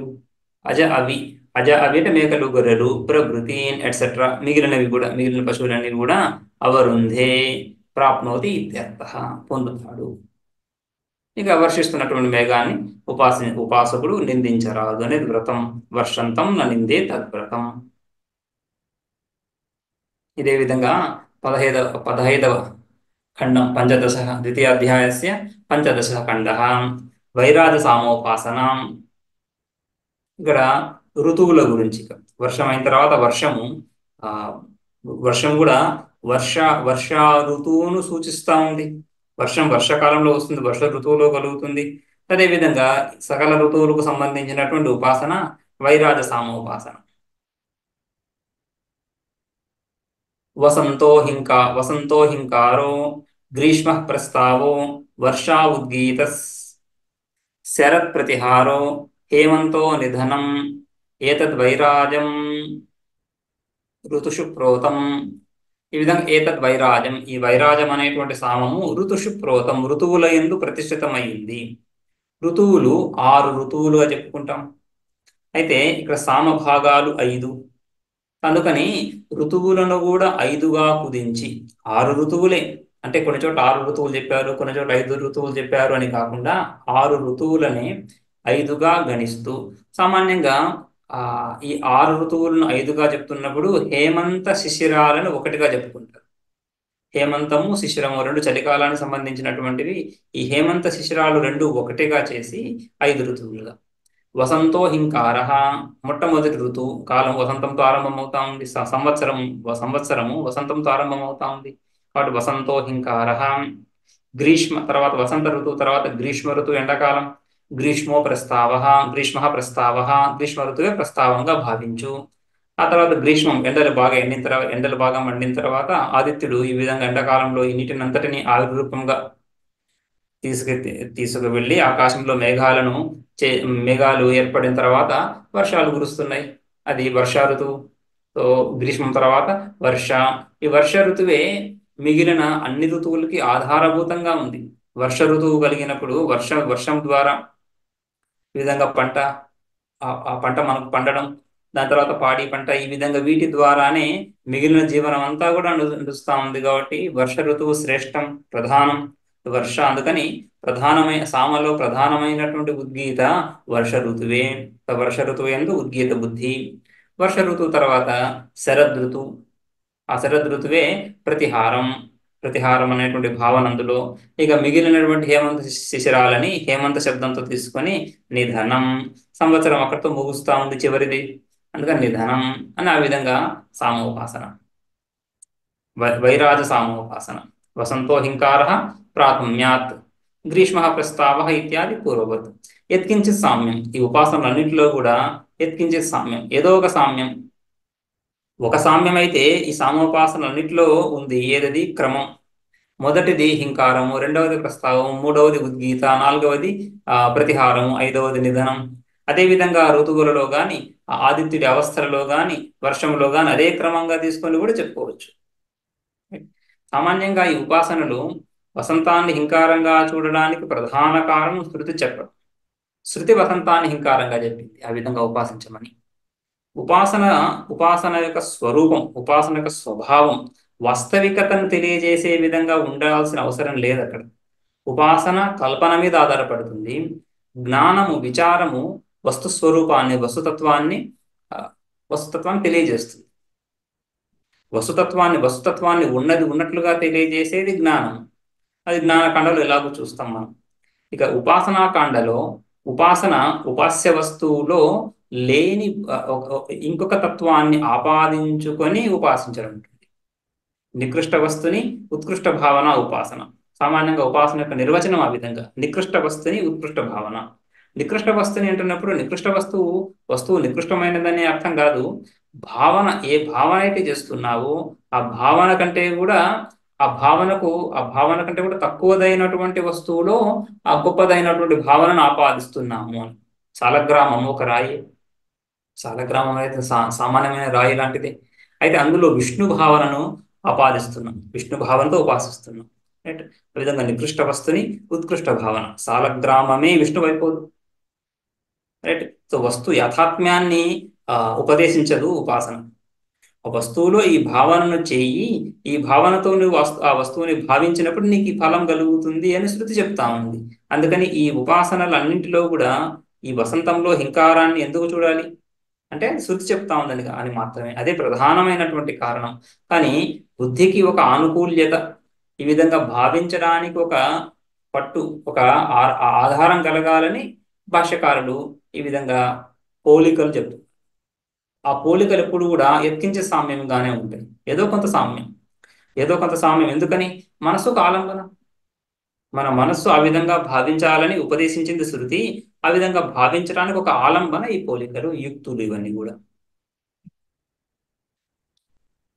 అజ అవి, అజ అవి అంటే మేకలు గొర్రెలు, ప్రభృతీన్ ఎట్సెట్రా మిగిలినవి కూడా, మిగిలిన పశువులన్నీ కూడా అవరుంధే ప్రాప్నోతి ఇత్యర్థ, పొందుతాడు. ఇక వర్షిస్తున్నటువంటి మేఘాన్ని ఉపాసకుడు నిందించరాదు అనేది వ్రతం. వర్షంతం న నిందే తద్వ్రతం. ఇదే విధంగా 15వ ఖండం పంచదశ, ద్వితీయాధ్యాయస్య పంచదశ ఖండ వైరాజ సామోపాసనం. ఇక్కడ ఋతువుల గురించి, వర్షం అయిన తర్వాత వర్షము, వర్షం కూడా వర్ష ఋతువును సూచిస్తూ ఉంది. వర్షం వర్షకాలంలో వస్తుంది, వర్ష ఋతువులో కలుగుతుంది. అదేవిధంగా సకల ఋతువులకు సంబంధించినటువంటి ఉపాసన వైరాజ సామోపాసన. వసంతో హింకారో గ్రీష్మ ప్రస్తావో వర్షా ఉద్గీత శరత్ ప్రతిహారో హేమంతో నిధనం ఏతద్వైరాజం ఋతుషు ప్రోతం. ఈ విధంగా ఏతద్ వైరాజం, ఈ వైరాజం అనేటువంటి సామము ఋతుషు ప్రోతం, ఋతువుల యందు ప్రతిష్ఠితమైంది. ఋతువులు 6 ఋతువులుగా చెప్పుకుంటాం. అయితే ఇక్కడ సామభాగాలు 5, అందుకని ఋతువులను కూడా 5గా కుదించి 6 ఋతువులే అంటే కొన్ని చోట్ల 6 ఋతువులు చెప్పారు, కొన్ని చోట్ల 5 ఋతువులు చెప్పారు అని కాకుండా 6 ఋతువులని 5గా గణిస్తూ సామాన్యంగా ఈ 6 ఋతువులను 5గా చెప్తున్నప్పుడు హేమంత శిశిరాలను 1గా చెప్పుకుంటారు. హేమంతము శిశిరము రెండు చలికాలానికి సంబంధించినటువంటివి. ఈ హేమంత శిశిరాలు రెండు 1గా చేసి 5 ఋతువులుగా. వసంతో హింకార, మొట్టమొదటి ఋతువు కాలం వసంతంతో ఆరంభమవుతా ఉంది. సంవత్సరము వసంతంతో ఆరంభమవుతా ఉంది కాబట్టి వసంతో హింకార. గ్రీష్మ తర్వాత వసంత ఋతువు తర్వాత గ్రీష్మ ఋతువు ఎండాకాలం. గ్రీష్మ ప్రస్తావ, గ్రీష్మ ఋతువే ప్రస్తావంగా భావించు. ఆ తర్వాత గ్రీష్మం ఎండలు బాగా మండిన తర్వాత ఆదిత్యుడు ఈ విధంగా ఎండాకాలంలో ఈ నీటిని అంతటిని ఆవిరి రూపంగా తీసుకువెళ్ళి ఆకాశంలో మేఘాలు ఏర్పడిన తర్వాత వర్షాలు కురుస్తున్నాయి. అది వర్షా ఋతువు. సో గ్రీష్మం తర్వాత వర్ష. ఈ వర్ష ఋతువే మిగిలిన అన్ని ఋతువులకి ఆధారభూతంగా ఉంది. వర్ష ఋతువు కలిగినప్పుడు వర్షం ద్వారా ఈ విధంగా ఆ పంట మనకు పండడం, దాని తర్వాత పాడి పంట, ఈ విధంగా వీటి ద్వారానే మిగిలిన జీవనం అంతా కూడా నడుస్తూ ఉంది. కాబట్టి వర్ష ఋతువు శ్రేష్టం, ప్రధానం వర్ష. అందుకని సామలో ప్రధానమైనటువంటి ఉద్గీత వర్ష ఋతువే. వర్ష ఋతువు యందు ఉద్గీత బుద్ధి. వర్ష ఋతువు తర్వాత శరద్ ఋతువు. ఆ శరద్ ఋతువే ప్రతిహారం అనేటువంటి భావన అందులో. ఇక మిగిలినటువంటి హేమంత శిశిరాలని హేమంత శబ్దంతో తీసుకొని నిధనం, సంవత్సరం అక్కడితో ముగుస్తా ఉంది చివరిది, అందుకని నిధనం అని ఆ విధంగా సామోపాసన, వైరాజ సామోపాసన. వసంతో హింకార ప్రాథమ్యాత్, గ్రీష్మ ప్రస్తావ ఇత్యాది పూర్వవత్. యత్కించిత్ సామ్యం, ఈ ఉపాసనలన్నింటిలో కూడా యత్కించిత్ సామ్యం, ఏదో ఒక సామ్యం. ఒక సామ్యం అయితే ఈ సామోపాసనలన్నింటిలో ఉంది. ఏదది? క్రమం. మొదటిది హింకారము, రెండవది ప్రస్తావం, మూడవది ఉద్గీత, నాలుగవది ప్రతిహారము, ఐదవది నిధనం. అదేవిధంగా ఋతువులలో కానీ ఆదిత్యుడి అవస్థలలో కానీ వర్షంలో కానీ అదే క్రమంగా తీసుకొని కూడా చెప్పుకోవచ్చు. సామాన్యంగా ఈ ఉపాసనలు వసంతాన్ని హింకారంగా చూడడానికి ప్రధాన కారణం శృతి చెప్పడం. శృతి వసంతాన్ని హింకారంగా చెప్పింది ఆ విధంగా ఉపాసించమని. ఉపాసన యొక్క స్వరూపం, ఉపాసన యొక్క స్వభావం, వాస్తవికతను తెలియజేసే విధంగా ఉండాల్సిన అవసరం లేదు అక్కడ. ఉపాసన కల్పన మీద ఆధారపడుతుంది. జ్ఞానము, విచారము వస్తుస్వరూపాన్ని, వస్తుతత్వాన్ని తెలియజేస్తుంది. వస్తుతత్వాన్ని ఉన్నట్లుగా తెలియజేసేది జ్ఞానం. అది జ్ఞానకాండలో ఎలాగో చూస్తాం మనం. ఇక ఉపాసనాకాండలో ఉపాస్య వస్తువులో లేని ఇంకొక తత్వాన్ని ఆపాదించుకొని ఉపాసించడం ఉంటుంది. నికృష్ట వస్తుని ఉత్కృష్ట భావన ఉపాసన. సామాన్యంగా ఉపాసన యొక్క నిర్వచనం ఆ విధంగా. నికృష్ట వస్తుని ఉత్కృష్ట భావన. నికృష్ట వస్తుని అంటున్నప్పుడు నికృష్ట వస్తువు నికృష్టమైనదనే అర్థం కాదు. ఏ భావన అయితే చేస్తున్నావో ఆ భావన కంటే కూడా తక్కువదైనటువంటి వస్తువులో ఆ గొప్పదైనటువంటి భావనను ఆపాదిస్తున్నాము అని. సాలగ్రామం ఒక రాయి. సాలగ్రామం అయితే సామాన్యమైన రాయి లాంటిది. అయితే అందులో విష్ణు భావనను ఆపాదిస్తున్నాం, విష్ణు భావనతో ఉపాసిస్తున్నాం. రైట్. ఆ విధంగా నికృష్ట వస్తుని ఉత్కృష్ట భావన. సాలగ్రామమే విష్ణువు అయిపోదు. రైట్. సో వస్తు యాథాత్మ్యాన్ని ఉపదేశించదు ఉపాసన. ఆ వస్తువులో ఈ భావనను చేయి, ఈ భావనతో నువ్వు ఆ వస్తువుని భావించినప్పుడు నీకు ఈ ఫలం కలుగుతుంది అని శృతి చెప్తా ఉంది. అందుకని ఈ ఉపాసనలన్నింటిలో కూడా ఈ వసంతంలో హింకారాన్ని ఎందుకు చూడాలి అంటే శృతి చెప్తా ఉందని అని మాత్రమే. అదే ప్రధానమైనటువంటి కారణం. కానీ బుద్ధికి ఒక ఆనుకూల్యత, ఈ విధంగా భావించడానికి ఒక పట్టు, ఒక ఆధారం కలగాలని భాష్యకారులు ఈ విధంగా పోలికలు చెప్తారు. ఆ పోలికలు ఎప్పుడు కూడా ఎత్కించే సామ్యంగానే ఉంటాయి. ఏదో కొంత సామ్యం. ఎందుకని? మనసుకు ఆలంబన. మన మనస్సు ఆ విధంగా భావించాలని ఉపదేశించింది శృతి. ఆ విధంగా భావించడానికి ఒక ఆలంబన ఈ పోలికలు, యుక్తులు, ఇవన్నీ కూడా.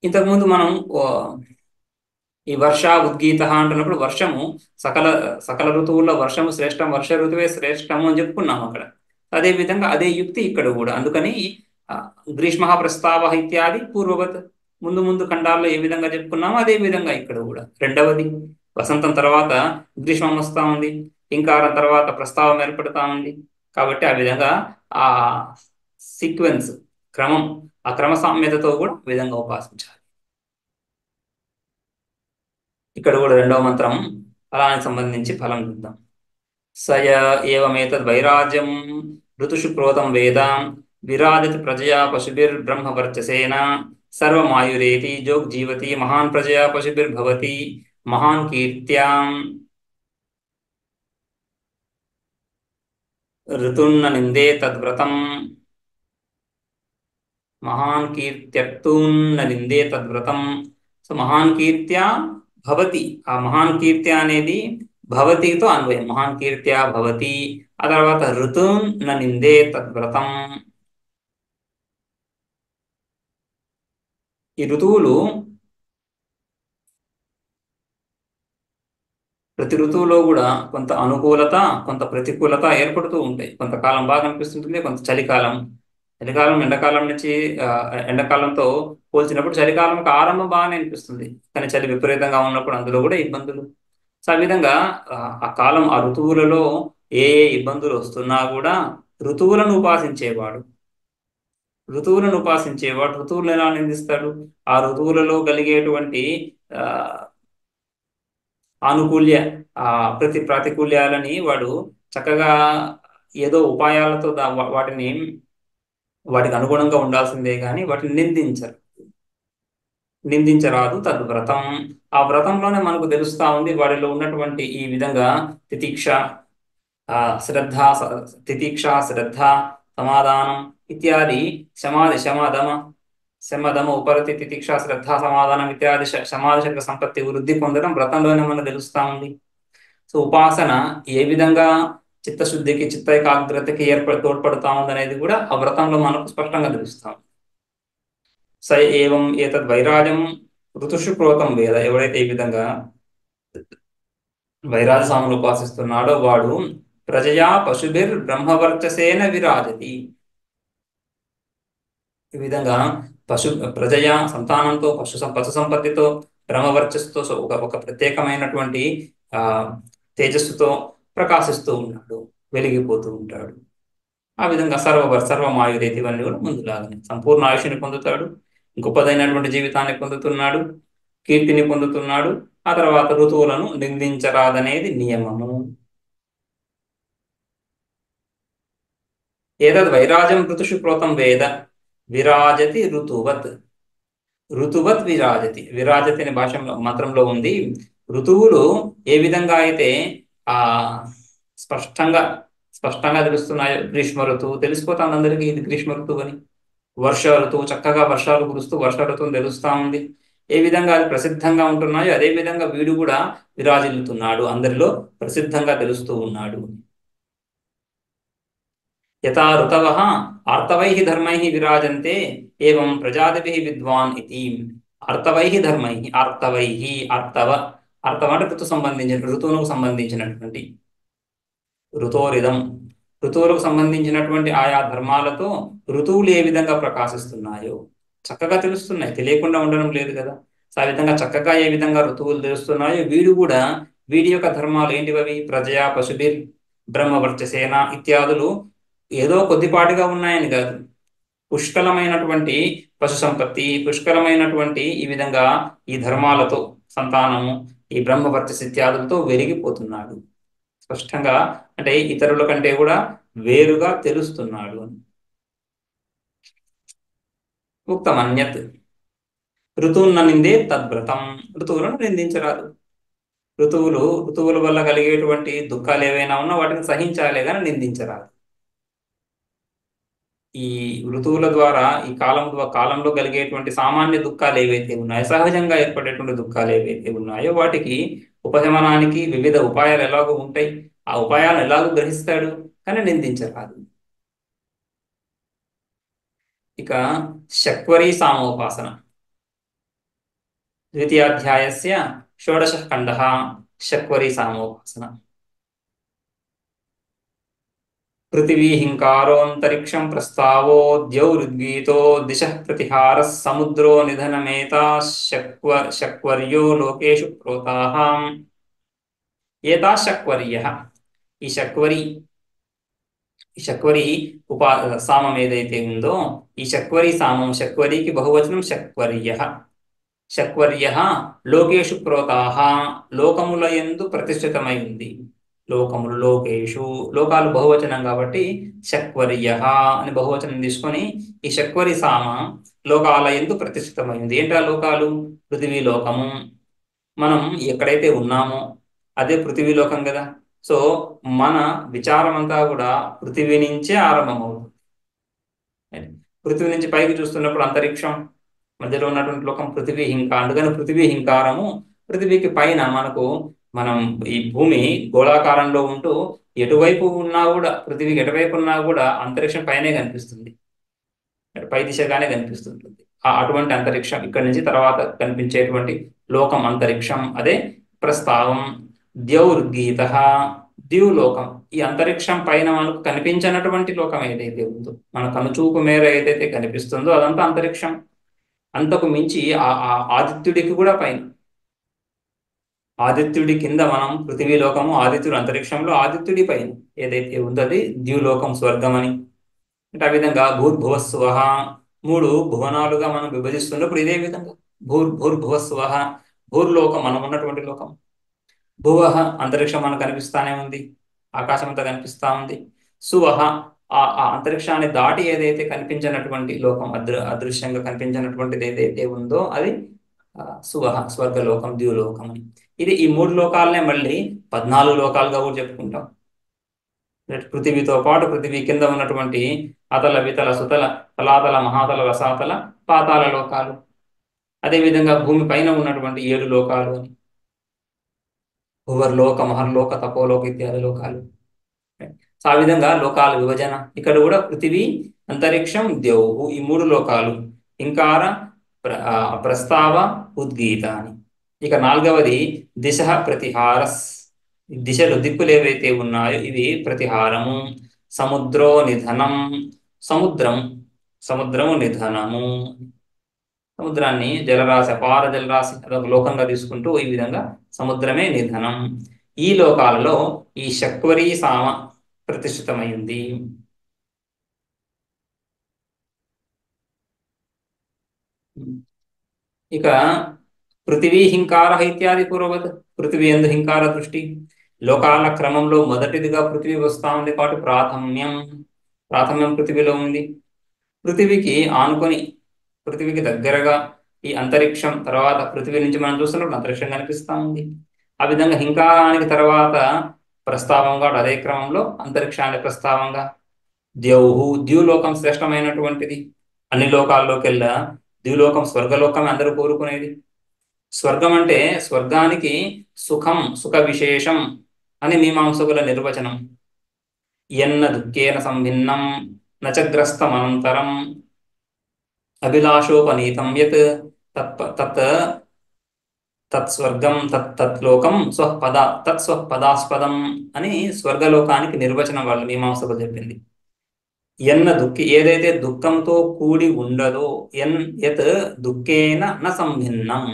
ఇంతకుముందు మనం ఈ వర్ష ఉద్గీత అంటున్నప్పుడు వర్షము సకల సకల ఋతువుల్లో వర్షము శ్రేష్టం, వర్ష ఋతువే శ్రేష్టము అని చెప్పుకున్నాము అక్కడ. అదే విధంగా అదే యుక్తి ఇక్కడ కూడా. అందుకని ఆ, గ్రీష్మ ప్రస్తావ ఇత్యాది పూర్వవత్, ముందు ముందు ఖండాల్లో ఏ విధంగా చెప్పుకున్నామో అదే విధంగా ఇక్కడ కూడా. రెండవది, వసంతం తర్వాత గ్రీష్మం వస్తా ఉంది, హింకారం తర్వాత ప్రస్తావం ఏర్పడతా ఉంది. కాబట్టి ఆ విధంగా ఆ సీక్వెన్స్, క్రమం, ఆ క్రమ సామ్యతతో కూడా ఆ విధంగా ఉపాసించాలి. ఇక్కడ కూడా రెండవ మంత్రం ఫలానికి సంబంధించి ఫలం చూద్దాం. సయ ఏవమేతద్వైరాజ్యం ఋతుషు ప్రోతం వేద విరాజతి ప్రజయా పశుభిర్బ్రహ్మవర్చసేన సర్వమాయురేతి జోగ్జీవతి మహాన్ ప్రజయా పశుభిర్భవతి మహాన్ కీర్త్యాం ఋతున్న నిందే తద్వ్రతం మహాన్ కీర్త్యర్థూన్న నిందే తద్వ్రతం. సో మహాన్ కీర్త్యా భవతి, ఆ మహాన్ కీర్త్య అనేది భవతితో అన్వయం, మహాన్ కీర్త్యా భవతి. ఆ తర్వాత ఋతూన్ న నిందే తద్వ్రతం. ఈ ఋతువులు ప్రతి ఋతువులో కూడా కొంత అనుకూలత, కొంత ప్రతికూలత ఏర్పడుతూ ఉంటాయి. కొంతకాలం బాగా అనిపిస్తుంటుంది, కొంత చలికాలం. చలికాలం ఎండాకాలం నుంచి ఆ, ఎండాకాలంతో పోల్చినప్పుడు చలికాలంకి ఆరంభం బాగానే అనిపిస్తుంది, కానీ చలి విపరీతంగా ఉన్నప్పుడు అందులో కూడా ఇబ్బందులు. సో ఆ విధంగా ఆ ఆ కాలం, ఆ ఋతువులలో ఏ ఏ ఇబ్బందులు వస్తున్నా కూడా ఋతువులను ఉపాసించేవాడు ఋతువులను ఎలా నిందిస్తాడు? ఆ ఋతువులలో కలిగేటువంటి ఆ ఆనుకూల్య ఆ ప్రతికూల్యాలని వాడు చక్కగా ఏదో ఉపాయాలతో వాటికి అనుగుణంగా ఉండాల్సిందే కానీ వాటిని నిందించరాదు తద్వ్రతం. ఆ వ్రతంలోనే మనకు తెలుస్తా ఉంది వాడిలో ఉన్నటువంటి ఈ విధంగా తితిక్ష, ఆ శ్రద్ధ, తితిక్ష, శ్రద్ధ, సమాధానం ఇత్యాది, శమదమ ఉపరతి, తితిక్ష, శ్రద్ధ, సమాధానం ఇత్యాది సమాధి శక్తి సంపత్తి వృద్ధి పొందడం వ్రతంలోనే మనకు తెలుస్తా ఉంది. సో ఉపాసన ఏ విధంగా చిత్తశుద్ధికి, చిత్త ఏకాగ్రతకి తోడ్పడుతా ఉందనేది కూడా ఆ వ్రతంలో మనకు స్పష్టంగా తెలుస్తాం. స ఏవం ఏతద్ వైరాజం ఋతుషు ప్రోతం వేద, ఎవరైతే ఈ విధంగా వైరాజ స్వాములు ఉపాసిస్తున్నాడో వాడు ప్రజయా పశుభిర్ బ్రహ్మవర్చసేన విరాజతి. ఈ విధంగా పశు ప్రజయా సంతానంతో, పశు సంపత్తితో, బ్రహ్మవర్చస్సుతో, ఒక ప్రత్యేకమైనటువంటి ఆ తేజస్సుతో ప్రకాశిస్తూ ఉంటాడు, వెలిగిపోతూ ఉంటాడు. ఆ విధంగా సర్వమాయురేతి, ఇవన్నీ కూడా ముందులాగానే సంపూర్ణ ఆయుష్ని పొందుతాడు, గొప్పదైనటువంటి జీవితాన్ని పొందుతున్నాడు, కీర్తిని పొందుతున్నాడు. ఆ తర్వాత ఋతువులను నిందించరాదనేది నియమము. ఏతద్ వైరాజం ఋతుషు ప్రోతం వేద విరాజతి ఋతువత్ విరాజతి. విరాజతి అనే భాషలో మంత్రంలో ఉంది. ఋతువులు ఏ విధంగా అయితే ఆ స్పష్టంగా స్పష్టంగా తెలుస్తున్నాయో, గ్రీష్మ ఋతువు తెలిసిపోతుంది అందరికీ, ఇది గ్రీష్మ ఋతువు అని. వర్ష ఋతువు చక్కగా వర్షాలు కురుస్తూ వర్ష ఋతువు తెలుస్తా ఉంది. ఏ విధంగా అది ప్రసిద్ధంగా ఉంటున్నాయో అదే విధంగా వీడు కూడా విరాజిల్లుతున్నాడు, అందరిలో ప్రసిద్ధంగా తెలుస్తూ ఉన్నాడు. యథా ఋతవః ఆర్తవైః ధర్మైః విరాజంతే ఏవం ప్రజాతిభిః విద్వాన్ ఇతి. ఆర్తవైః ధర్మైః, ఆర్తవైః, ఆర్తవ అంటే ఋతువుకు సంబంధించినటువంటి ఋతోరిదం, ఋతువులకు సంబంధించినటువంటి ఆయా ధర్మాలతో ఋతువులు ఏ విధంగా ప్రకాశిస్తున్నాయో చక్కగా తెలుస్తున్నాయి, తెలియకుండా ఉండడం లేదు కదా. సో ఆ విధంగా చక్కగా ఏ విధంగా ఋతువులు తెలుస్తున్నాయో వీడి యొక్క ధర్మాలు ఏంటివి? ప్రజయా పశుభిర్ బ్రహ్మవర్చసేన ఇత్యాదులు ఏదో కొద్దిపాటిగా ఉన్నాయని కాదు, పుష్కలమైనటువంటి పశు సంపత్తి, పుష్కలమైనటువంటి ఈ విధంగా ఈ ధర్మాలతో సంతానము, ఈ బ్రహ్మవర్చస్ ఇత్యాదులతో వెలిగిపోతున్నాడు స్పష్టంగా. అంటే ఇతరుల కంటే కూడా వేరుగా తెలుస్తున్నాడు అని. ఉక్తమన్యత్ ఋతువున్న నిందే తద్వ్రతం. ఋతువులను నిందించరాదు. ఋతువుల వల్ల కలిగేటువంటి దుఃఖాలు ఏవైనా ఉన్నా వాటిని సహించాలే కానీ నిందించరాదు. ఈ ఋతువుల ద్వారా ఈ కాలంలో కలిగేటువంటి సామాన్య దుఃఖాలు ఏవైతే ఉన్నాయో, సహజంగా ఏర్పడేటువంటి దుఃఖాలు ఏవైతే ఉన్నాయో వాటికి ఉపశమనానికి వివిధ ఉపాయాలు ఎలాగో ఉంటాయి. ఆ ఉపాయాలను ఎలాగో గ్రహిస్తాడు, కానీ నిందించరాదు. ఇక శక్వరీ సామోపాసన, ద్వితీయాధ్యాయస్య షోడశः ఖండः శక్వరీ సామోపాసన। पृथिवी हिंकारोऽन्तरिक्षं प्रस्तावो द्यौरुद्गीतो दिशः प्रतिहारः समुद्रो निधनमेताः शक्वर्यो लोकेषु प्रोताः। एताः शक्वर्यः ఈ శక్వరి ఈ శక్వరి సామం ఏదైతే ఉందో ఈ శక్వరి సామం శక్వరికి బహువచనం శక్వర్యః శక్వర్యః లోకేషు ప్రోతాః లోకముల యందు ప్రతిష్ఠితమై ఉంది లోకములు లోకేషు లోకాలు బహువచనం కాబట్టి శక్వర్యః అని బహువచనం తీసుకొని ఈ శక్వరి సామ లోకాల యందు ప్రతిష్ఠితమైంది ఏంటా లోకాలు పృథివీ లోకము మనం ఎక్కడైతే ఉన్నామో అదే పృథివీ లోకం కదా సో మన విచారం అంతా కూడా పృథివీ నుంచే ఆరంభమవుతుంది పృథివీ నుంచి పైకి చూస్తున్నప్పుడు అంతరిక్షం మధ్యలో ఉన్నటువంటి లోకం పృథివీ అందుకని పృథివీ హింకారము పృథివీకి పైన మనం ఈ భూమి గోళాకారంలో ఉంటూ ఎటువైపు ఉన్నా కూడా పృథివీకి ఎటువైపు ఉన్నా కూడా అంతరిక్షం పైనే కనిపిస్తుంది పై దిశగానే కనిపిస్తుంటుంది అటువంటి అంతరిక్షం ఇక్కడి నుంచి తర్వాత కనిపించేటువంటి లోకం అంతరిక్షం అదే ప్రస్తావం ద్యౌర్గీత ద్యూలోకం ఈ అంతరిక్షం పైన మనకు కనిపించినటువంటి లోకం ఏదైతే ఉందో మన కనుచూపు మేర ఏదైతే కనిపిస్తుందో అదంతా అంతరిక్షం అంతకు మించి ఆదిత్యుడికి కూడా పైన ఆదిత్యుడి కింద మనం పృథివీ లోకము ఆదిత్యుడు అంతరిక్షంలో ఆదిత్యుడి పైన ఏదైతే ఉందో అది ద్యూలోకం స్వర్గం అని అంటే ఆ విధంగా భూర్భువస్సువః 3 భువనాలుగా మనం విభజిస్తున్నప్పుడు ఇదే విధంగా భూర్భువస్సువః భూర్లోకం మనం ఉన్నటువంటి లోకం భువః అంతరిక్షం మనకు కనిపిస్తానే ఉంది ఆకాశం అంతా కనిపిస్తా ఉంది సువః ఆ అంతరిక్షాన్ని దాటి ఏదైతే కనిపించినటువంటి లోకం అదృశ్యంగా కనిపించినటువంటిది ఏదైతే ఉందో అది సువః స్వర్గలోకం ద్యూలోకం అని ఇది ఈ 3 లోకాలనే మళ్ళీ 14 లోకాలుగా కూడా చెప్పుకుంటాం పృథివీతో పాటు పృథివీ కింద ఉన్నటువంటి అతల వితల సుతల తలాతల మహాతల రసాతల పాతాల లోకాలు అదేవిధంగా భూమి పైన ఉన్నటువంటి 7 లోకాలు అని భువర్లోక మహర్లోక తపోలోక ఇత్యాది లోకాలు ఆ విధంగా లోకాల విభజన ఇక్కడ కూడా పృథివీ అంతరిక్షం ద్యౌః ఈ 3 లోకాలు ఇంకార ప్రస్తావ ఉద్గీత అని ఇక 4వది దిశ ప్రతిహారస్ దిశలు దిక్కులు ఏవైతే ఉన్నాయో ఇవి ప్రతిహారము సముద్రో నిధనం సముద్రము నిధనము సముద్రాన్ని జలరాశి అపార జలరాశి అదొక లోకంగా తీసుకుంటూ ఈ విధంగా సముద్రమే నిధనం ఈ లోకాలలో ఈ శక్వరీ సామ ప్రతిష్ఠితమైంది ఇక పృథివీ హింకార ఇత్యాది పూర్వవత్ పృథివీ ఎందు హింకార దృష్టి లోకాల క్రమంలో మొదటిదిగా పృథివీ వస్తా ఉంది కాబట్టి ప్రాథమ్యం పృథివీలో ఉంది పృథివీకి ఆనుకొని పృథివీకి దగ్గరగా ఈ అంతరిక్షం తర్వాత పృథివీ నుంచి మనం చూస్తున్నప్పుడు అంతరిక్షం కనిపిస్తా ఉంది ఆ విధంగా హింకారానికి తర్వాత ప్రస్తావంగా అదే క్రమంలో అంతరిక్షానికి ప్రస్తావంగా ద్యూలోకం శ్రేష్టమైనటువంటిది అన్ని లోకాల్లోకెల్లా ద్యూలోకం స్వర్గలోకమే అందరూ కోరుకునేది స్వర్గం అంటే స్వర్గానికి సుఖ విశేషం అని మీమాంసకుల నిర్వచనం ఎన్న దుఃఖేన సంభిన్నం నచగ్రస్తమనంతరం అభిలాషోపనీతం యత్ తత్స్వర్గం తత్లోకం తత్స్వపదాస్పదం అని స్వర్గలోకానికి నిర్వచనం వాళ్ళు మీమాంసకులు చెప్పింది ఎన్న దుఃఖి ఏదైతే దుఃఖంతో కూడి ఉండదో యత్ దుఃఖేన న సంభిన్నం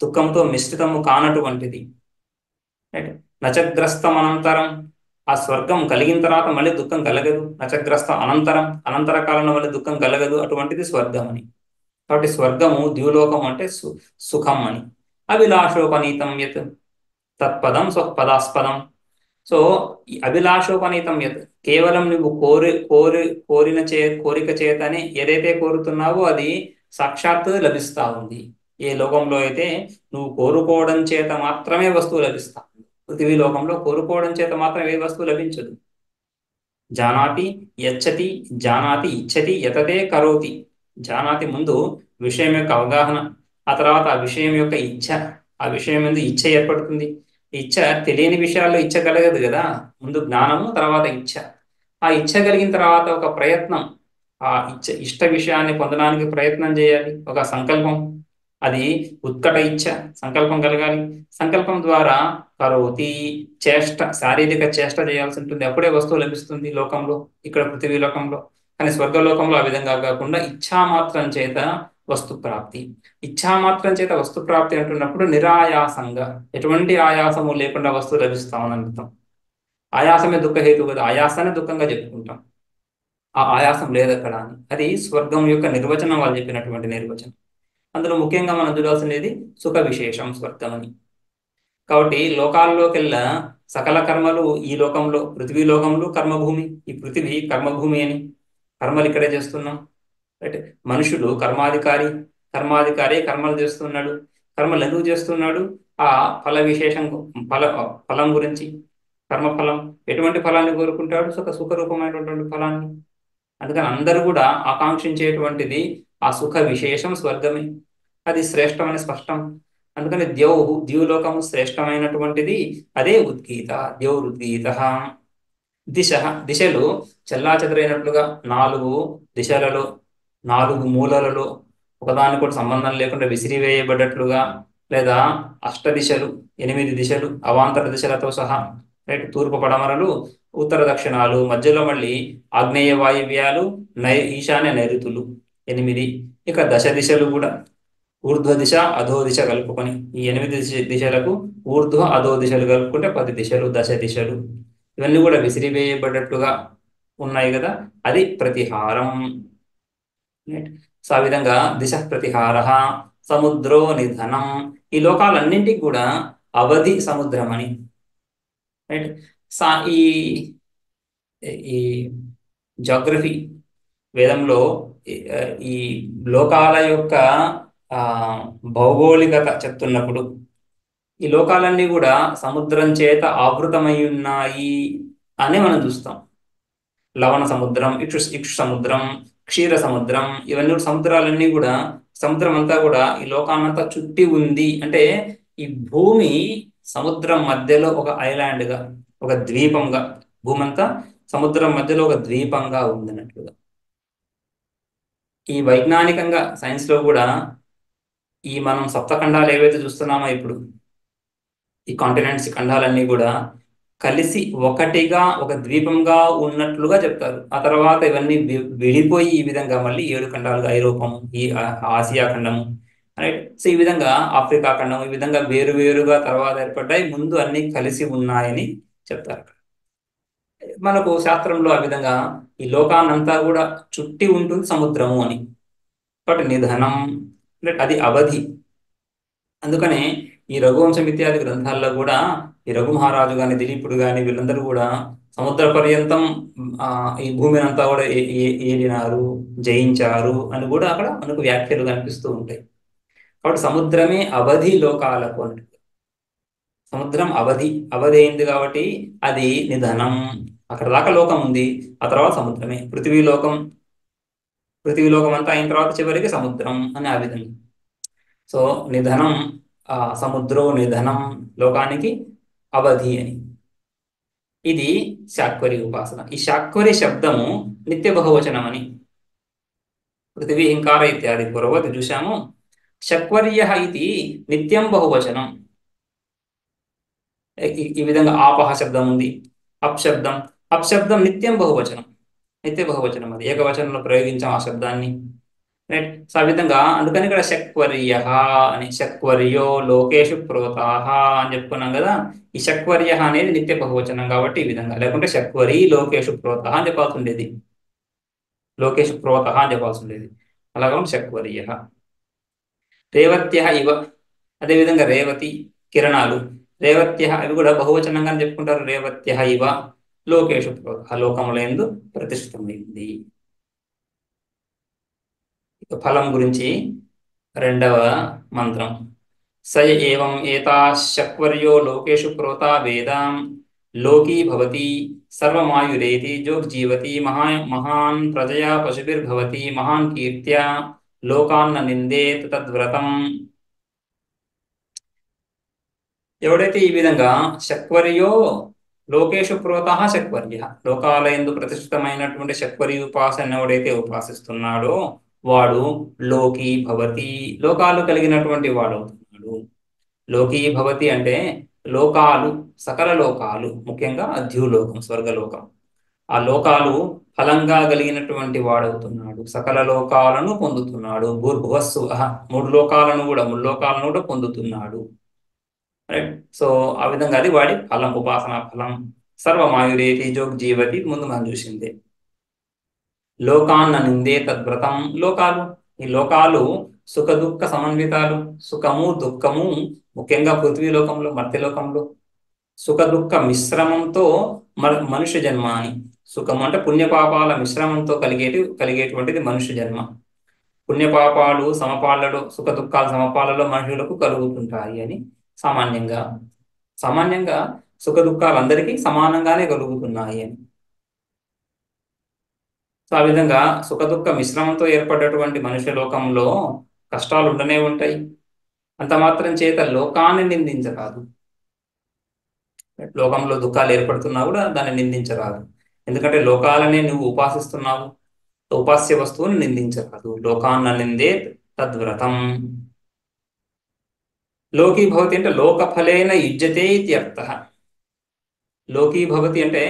దుఃఖంతో మిశ్రితము కానటువంటిది నచగ్రస్తం అనంతరం ఆ స్వర్గం కలిగిన తర్వాత మళ్ళీ దుఃఖం కలగదు నచగ్రస్తం అనంతర కాలంలో మళ్ళీ దుఃఖం కలగదు అటువంటిది స్వర్గం అని కాబట్టి స్వర్గము ద్యూలోకం అంటే సుఖం అని అభిలాషోపనీతం యత్ తత్పదం స్వపదాస్పదం సో ఈ అభిలాషోపనీతం యత్ కేవలం నువ్వు కోరిక చేతనే ఏదైతే కోరుతున్నావో అది సాక్షాత్ లభిస్తా ఉంది ఏ లోకంలో అయితే నువ్వు కోరుకోవడం చేత మాత్రమే వస్తువు లభిస్తా పృథివీ లోకంలో కోరుకోవడం చేత మాత్రం ఏ వస్తువు లభించదు జానాతి యచ్చతి జానాతి ఇచ్చతి యతతే కరోతి జానాతి ముందు విషయం యొక్క అవగాహన ఆ తర్వాత ఆ విషయం యొక్క ఇచ్ఛ ఆ విషయం ముందు ఇచ్ఛ ఏర్పడుతుంది ఇచ్ఛ తెలియని విషయాల్లో ఇచ్ఛ కలగదు కదా ముందు జ్ఞానము తర్వాత ఇచ్ఛ ఆ ఇచ్ఛ కలిగిన తర్వాత ఒక ప్రయత్నం ఆ ఇష్ట విషయాన్ని పొందడానికి ప్రయత్నం చేయాలి ఒక సంకల్పం అది ఉత్కట ఇచ్ఛ, సంకల్పం కలగాలి. సంకల్పం ద్వారా కరోతి, చేష్ట, శారీరక చేష్ట చేయాల్సి ఉంటుంది. అప్పుడే వస్తువు లభిస్తుంది లోకంలో, ఇక్కడ పృథివీ లోకంలో. కానీ స్వర్గలోకంలో ఆ విధంగా కాకుండా ఇచ్ఛామాత్రం చేత వస్తు ప్రాప్తి. ఇచ్ఛామాత్రం చేత వస్తు ప్రాప్తి అంటున్నప్పుడు నిరాయాసంగా, ఎటువంటి ఆయాసము లేకుండా వస్తువు లభిస్తామని అర్థం. ఆయాసమే దుఃఖహేతు కదా, ఆయాసాన్ని దుఃఖంగా చెప్పుకుంటాం. ఆ ఆయాసం లేదు అక్కడ అని. అది స్వర్గం యొక్క నిర్వచనం, వాళ్ళు చెప్పినటువంటి నిర్వచనం. అందులో ముఖ్యంగా మనం చూడాల్సినది సుఖ విశేషం స్వర్గం అని. కాబట్టి లోకాల్లోకెల్లా సకల కర్మలు ఈ లోకంలో, పృథ్వీ లోకంలో కర్మభూమి. ఈ పృథివీ కర్మభూమి అని, కర్మలు ఇక్కడే చేస్తున్నాం. రైట్. మనుషుడు కర్మాధికారి, కర్మాధికారి కర్మలు చేస్తున్నాడు. కర్మలు ఎందుకు చేస్తున్నాడు? ఆ ఫల విశేషం, ఫల ఫలం గురించి. కర్మఫలం ఎటువంటి ఫలాన్ని కోరుకుంటాడు? సుఖరూపమైనటువంటి ఫలాన్ని. అందుకని అందరూ కూడా ఆకాంక్షించేటువంటిది ఆ సుఖ విశేషం స్వర్గమే. అది శ్రేష్టమని స్పష్టం. అందుకని ద్యూలోకము శ్రేష్టమైనటువంటిది. అదే ఉద్గీత, ద్యౌరుద్గీత. దిశ, దిశలు చెల్లాచెదరైనట్లుగా 4 దిశలలో, 4 మూలలలో ఒకదానికొకటి సంబంధం లేకుండా విసిరివేయబడ్డట్లుగా, లేదా అష్టదిశలు, 8 దిశలు అవాంతర దిశలతో సహా. రైట్. తూర్పు పడమరలు, ఉత్తర దక్షిణాలు, మధ్యలో మళ్ళీ ఆగ్నేయ వాయువ్యాలు, ఈశాన్య నైరుతులు 8. ఇక దశ దిశలు కూడా, ఊర్ధ్వ దిశ అధో దిశ కలుపుకొని, ఈ 8 దిశలకు ఊర్ధ్వ అధో దిశలు కలుపుకుంటే 10 దిశలు, దశ దిశలు. ఇవన్నీ కూడా విసిరివేయబడ్డట్టుగా ఉన్నాయి కదా, అది ప్రతిహారం. సో ఆ విధంగా దిశ ప్రతిహార, సముద్రో నిధనం. ఈ లోకాలన్నింటికి కూడా అవధి సముద్రం అని. రైట్. సా ఈ ఈ జాగ్రఫీ వేదంలో ఈ లోకాల యొక్క భౌగోళికత చెప్తున్నప్పుడు, ఈ లోకాలన్నీ కూడా సముద్రం చేత ఆవృతమై ఉన్నాయి అని మనం చూస్తాం. లవణ సముద్రం, ఇక్షు సముద్రం, క్షీర సముద్రం, ఇవన్నీ సముద్రాలన్నీ కూడా, సముద్రం అంతా కూడా ఈ లోకాన్నంతా చుట్టి ఉంది. అంటే ఈ భూమి సముద్రం మధ్యలో ఒక ఐలాండ్గా, ఒక ద్వీపంగా, భూమి అంతా సముద్రం మధ్యలో ఒక ద్వీపంగా ఉందన్నట్లుగా. ఈ వైజ్ఞానికంగా సైన్స్లో కూడా ఈ మనం సప్తఖండాలు ఏవైతే చూస్తున్నామో ఇప్పుడు, ఈ కాంటినెంట్స్, ఖండాలన్నీ కూడా కలిసి ఒకటిగా ఒక ద్వీపంగా ఉన్నట్లుగా చెప్తారు. ఆ తర్వాత ఇవన్నీ విడిపోయి ఈ విధంగా మళ్ళీ 7 ఖండాలుగా, ఐరోపం, ఈ ఆసియా ఖండము, రైట్. సో ఈ విధంగా ఆఫ్రికా ఖండం, ఈ విధంగా వేరువేరుగా తర్వాత ఏర్పడ్డాయి. ముందు అన్ని కలిసి ఉన్నాయని చెప్తారు. మనకు శాస్త్రంలో ఆ విధంగా ఈ లోకాన్నంతా కూడా చుట్టి ఉంటుంది సముద్రము అని. కాబట్టి నిధనం, అది అవధి. అందుకనే ఈ రఘువంశం ఇత్యాది గ్రంథాల్లో కూడా ఈ రఘు మహారాజు గాని, దిలీపుడు గాని, వీళ్ళందరూ కూడా సముద్ర పర్యంతం ఈ భూమిని అంతా కూడా ఏలినారు, జయించారు అని కూడా అక్కడ మనకు వ్యాఖ్యలు కనిపిస్తూ ఉంటాయి. కాబట్టి సముద్రమే అవధి లోకాలకు అని. సముద్రం అవధి, అవధి అయింది కాబట్టి అది నిధనం. అక్కడ దాకా లోకం ఉంది, ఆ తర్వాత సముద్రమే. పృథివీ లోకం అంతా అయిన తర్వాత చివరికి సముద్రం అని ఆ విధంగా. సో నిధనం, సముద్రో నిధనం, లోకానికి అవధి అని. ఇది శాక్వరి ఉపాసన. ఈ శాక్వరి శబ్దము నిత్య బహువచనం అని. పృథివీ హింకార ఇత్యాది పూర్వవత్ చూశాము. శక్వర్య ఇది నిత్యం బహువచనం. ఈ విధంగా ఆపహ శబ్దం ఉంది, అప్శబ్దం. అప్శబ్దం నిత్యం బహువచనం, నిత్య బహువచనం. అది ఏకవచనంలో ప్రయోగించాం ఆ శబ్దాన్ని. రైట్. సో ఆ విధంగా అందుకని ఇక్కడ శక్వర్య అని, శక్వర్యో లోకేషు ప్రోతాహ అని చెప్పుకున్నాం కదా. ఈ శక్వర్య అనేది నిత్య బహువచనం కాబట్టి ఈ విధంగా, లేకుంటే శక్వరి లోకేషు ప్రోతాహ అని చెప్పాల్సి ఉండేది, లోకేషు ప్రోతాహ అని చెప్పాల్సి ఉండేది. అలాగా శక్వర్య. రేవత్య ఇవ, అదేవిధంగా రేవతి, కిరణాలు. రేవత్య అవి కూడా బహువచనంగా చెప్పుకుంటారు. రేవత్య ఇవ లోకేషు ప్రోతాహ, లోకములందు ప్రతిష్ఠితమైంది. ఫలం గురించి రెండవ మంత్రం. సయ ఏవం ఏతాశక్వర్యో లోకేషు ప్రోతా వేదాం లోకీ భవతి సర్వమాయురేతి జోగ్జీవతి మహాన్ ప్రజయా పశుభిర్భవతి మహాన్ కీర్త్యా లోకాన్న నిందేత్ తద్వ్రతం. ఎవడైతే ఈ విధంగా శక్వర్యో లోకేషు ప్రోతః శక్వర్య, లోకాలయందు ప్రతిష్ఠితమైనటువంటి శక్వరి ఉపాసన ఎవడైతే ఉపాసిస్తున్నాడో వాడు లోకి భవతి, లోకాలు కలిగినటువంటి వాడవుతున్నాడు. లోకి భవతి అంటే లోకాలు, సకల లోకాలు, ముఖ్యంగా ద్యులోకం, స్వర్గలోకం, ఆ లోకాలు ఫలంగా కలిగినటువంటి వాడవుతున్నాడు. సకల లోకాలను పొందుతున్నాడు. భూర్భువస్సు మూడు లోకాలను కూడా, మూడు లోకాలను కూడా పొందుతున్నాడు. రైట్. సో ఆ విధంగా అది వాడి ఫలం, ఉపాసనా ఫలం. సర్వమాయురేతి జోగ్జీవతి ముందు మనం చూసింది. లోకాన్న నిందే తద్వ్రతం, లోకాలు, ఈ లోకాలు సుఖ దుఃఖ సమన్వితాలు. సుఖము దుఃఖము, ముఖ్యంగా పృథ్వీ లోకంలో, మర్త్యలోకంలో సుఖ దుఃఖ మిశ్రమంతో మనుష్య జన్మ అని. సుఖం అంటే పుణ్యపాపాల మిశ్రమంతో కలిగేటువంటిది మనుష్య జన్మ. పుణ్యపాపాలు సమపాలలో, సుఖ దుఃఖాల సమపాలలో మనుషులకు కలుగుతుంటాయి అని సామాన్యంగా. సామాన్యంగా సుఖ దుఃఖాలు అందరికీ సమానంగానే కలుగుతున్నాయి అని. సో ఆ విధంగా సుఖ దుఃఖ మిశ్రమంతో ఏర్పడ్డటువంటి మనుష్య లోకంలో కష్టాలు ఉండనే ఉంటాయి. అంత మాత్రం చేత లోకాన్ని నిందించరాదు. లోకంలో దుఃఖాలు ఏర్పడుతున్నా కూడా దాన్ని నిందించరాదు. ఎందుకంటే లోకాలనే నువ్వు ఉపాసిస్తున్నావు. ఉపాస్య వస్తువుని నిందించరాదు. లోకాన్న నిందే తద్వ్రతం. లోకీ భవతి అంటే లోకఫలేన యుజ్యతే ఇత్యర్థ. లోకీ భవతి అంటే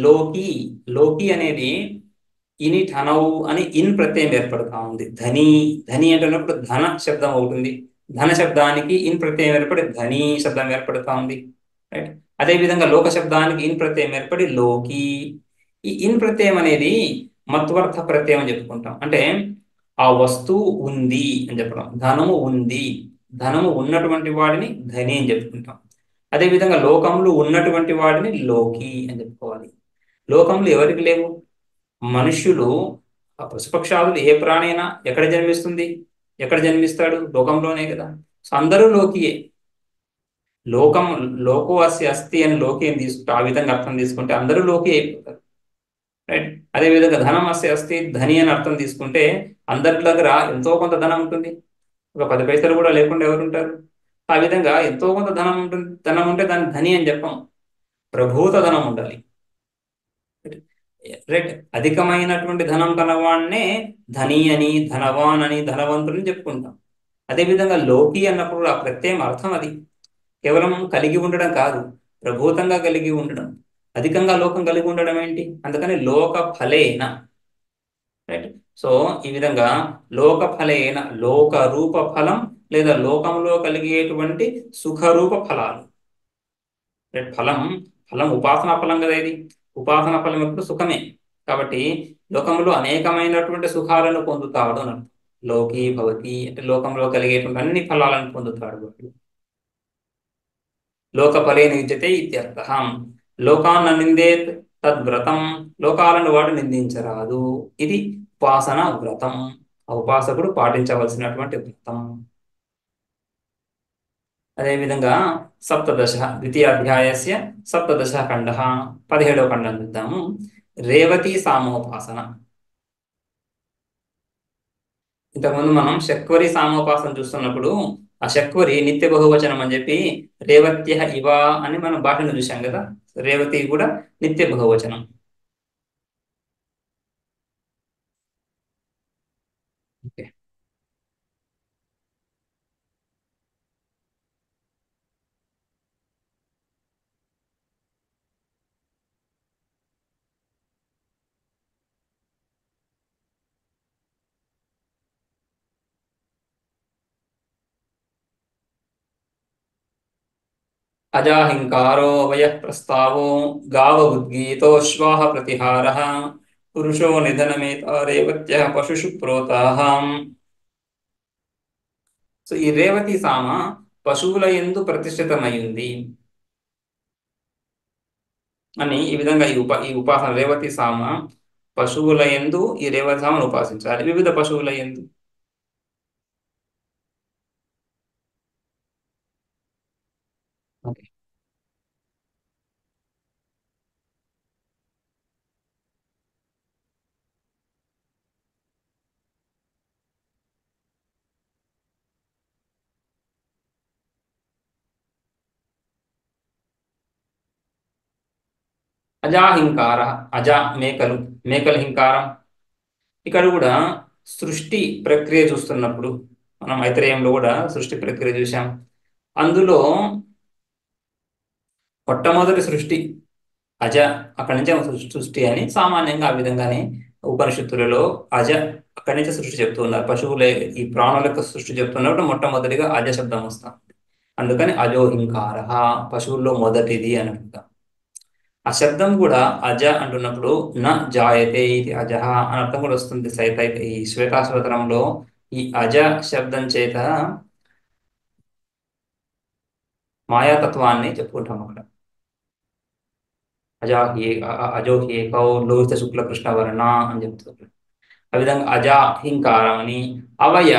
లోకి, లోకి అనేది ఇని ధనవు అని ఇన్ ప్రత్యయం ఏర్పడుతా ఉంది. ధని, ధని అంటున్నప్పుడు ధన శబ్దం అవుతుంది. ధన శబ్దానికి ఇన్ ప్రత్యయం ఏర్పడి ధని శబ్దం ఏర్పడుతా ఉంది. రైట్. అదేవిధంగా లోక శబ్దానికి ఇన్ ప్రత్యయం ఏర్పడి లోకి. ఈ ఇన్ ప్రత్యయం అనేది మత్వర్థ ప్రత్యయం అని చెప్పుకుంటాం. అంటే ఆ వస్తువు ఉంది అని చెప్పడం. ధనము ఉంది, ధనము ఉన్నటువంటి వాడిని ధని అని చెప్పుకుంటాం. అదేవిధంగా లోకములు ఉన్నటువంటి వాడిని లోకి అని చెప్పుకోవాలి. లోకములు ఎవరికి లేవు? మనుష్యులు, ఆ పశుపక్షాదులు, ఏ ప్రాణి అయినా ఎక్కడ జన్మిస్తుంది? ఎక్కడ జన్మిస్తాడు? లోకంలోనే కదా. సో అందరూ లోకియే. లోకం, లోకో అస్య అస్తి అని లోకి అని తీసుకుంటే, ఆ విధంగా అర్థం తీసుకుంటే అందరూ లోకి అయిపోతారు. రైట్. అదేవిధంగా ధనం అస్య అస్తి, ధని అని అర్థం తీసుకుంటే అందరి దగ్గర ఎంతో కొంత ధనం ఉంటుంది. ఒక 10 పైసలు కూడా లేకుండా ఎవరు ఉంటారు? ఆ విధంగా ఎంతో కొంత ధనం ఉంటుంది. ధనం ఉంటే దాన్ని ధని అని చెప్పం. ప్రభూత ధనం ఉండాలి. రైట్. అధికమైనటువంటి ధనం కలవాన్నే ధని అని, ధనవాన్ అని, ధనవంతుని చెప్పుకుంటాం. అదేవిధంగా లోకి అన్నప్పుడు ఆ ప్రత్యయం అర్థం అది కేవలం కలిగి ఉండడం కాదు, ప్రభూతంగా కలిగి ఉండడం. అధికంగా లోకం కలిగి ఉండడం ఏంటి? అందుకని లోక ఫలేన. రైట్. సో ఈ విధంగా లోక ఫలేన, లోక రూప ఫలం లేదా లోకంలో కలిగేటువంటి సుఖరూప ఫలాలు. రైట్. ఫలం, ఫలం ఉపాసనా ఫలం కదా ఇది. ఉపాసనా ఫలం ఎప్పుడు సుఖమే. కాబట్టి లోకంలో అనేకమైనటువంటి సుఖాలను పొందుతాడు అని అర్థం. లోకి భవతి అంటే లోకంలో కలిగేటువంటి అన్ని ఫలాలను పొందుతాడు వాడు. లోకఫలేన యుజ్యతే ఇత్యర్థ. లోకాన్న నిందేత్ తద్వ్రతం, లోకాలను వాడు నిందించరాదు. ఇది ఉపాసన వ్రతం, ఆ ఉపాసకుడు పాటించవలసినటువంటి వ్రతం. అదేవిధంగా సప్తదశ, ద్వితీయాధ్యాయస్య సప్తదశ ఖండ, 17వ ఖండం చూద్దాము. రేవతి సామోపాసన. ఇంతకుముందు మనం శక్వరి సామోపాసన చూస్తున్నప్పుడు ఆ శక్వరి నిత్య బహువచనం అని చెప్పి రేవత్య ఇవ అని మనం భాషను చూసాం కదా. రేవతి కూడా నిత్య బహువచనం. ఓకే. అజాహింకారో వయః ప్రస్తావో గావ ఉద్గీతోశ్వాహ ప్రతిహార పురుషో నిధనమేత రేవత్య పశుషు ప్రోతాహం. సో ఈ రేవతి సామ పశువుల యందు ప్రతిష్ఠితమైంది అని, ఈ విధంగా ఈ ఉపాసన రేవతి సామ పశువుల యందు ఈ రేవతి సామను ఉపాసించాలి. వివిధ పశువుల యందు. ఓకే. అజాహింకార, అజా మేకలు, మేకల హింకారం. ఇక్కడ కూడా సృష్టి ప్రక్రియ చూస్తున్నప్పుడు మనం ఐతరేయంలో కూడా సృష్టి ప్రక్రియ చూసాం. అందులో మొట్టమొదటి సృష్టి అజ, అక్కడి నుంచే సృష్టి అని సామాన్యంగా ఆ విధంగానే ఉపనిషత్తులలో అజ అక్కడి నుంచే సృష్టి చెప్తూ ఉన్నారు. పశువుల ఈ ప్రాణుల యొక్క సృష్టి చెప్తున్నప్పుడు మొట్టమొదటిగా అజ శబ్దం వస్తాం. అందుకని అజోహింకార, పశువుల్లో మొదటిది అని అర్థం. ఆ శబ్దం కూడా అజ అంటున్నప్పుడు న జాయతే ఇది అజహ అని అర్థం కూడా వస్తుంది. సైత ఈ శ్వేతాశ్వతరంలో ఈ అజ శబ్దం చేత మాయాతత్వాన్ని చెప్పుకుంటాం అక్కడ. అజో హేకౌ లోహిత శుక్ల కృష్ణ వర్ణ అని చెప్తారు. ఆ విధంగా అజ హింకారం అని. అవయ,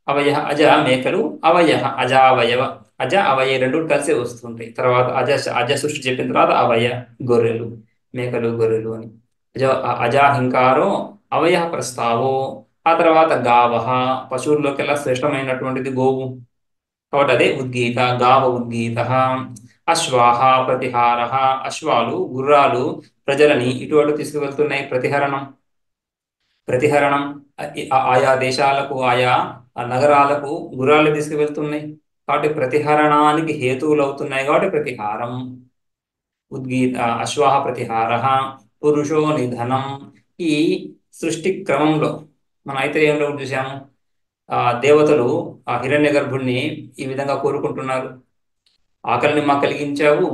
అవయ అజ మేకలు, అవయ అజావయవ, అజ అవయ రెండు కలిసే వస్తుంటాయి. తర్వాత అజ సృష్టి చెప్పిన తర్వాత అవయ గొర్రెలు, మేకలు గొర్రెలు అని. అజాహింకారో అవయ ప్రస్తావో. ఆ తర్వాత గావ, పశువుల్లోకెల్లా శ్రేష్టమైనటువంటిది గోవు కాబట్టి అదే ఉద్గీత, గావ ఉద్గీత. అశ్వాహ ప్రతిహార, అశ్వాలు గుర్రాలు ప్రజలని ఇటు అటు తీసుకువెళ్తున్నాయి. ప్రతిహరణం, ప్రతిహరణం ఆయా దేశాలకు ఆయా నగరాలకు గుర్రాలు తీసుకువెళ్తున్నాయి కాబట్టి ప్రతిహరణానికి హేతువులు అవుతున్నాయి కాబట్టి ప్రతిహారం. ఉద్గీత అశ్వాహ ప్రతిహార, పురుషో నిధనం. ఈ సృష్టి క్రమంలో మన ఐతరేయంలో చూసాము. దేవతలు ఆ హిరణ్య గర్భుణ్ణి ఈ విధంగా కోరుకుంటున్నారు. ఆకలిని మాకు కలిగించావు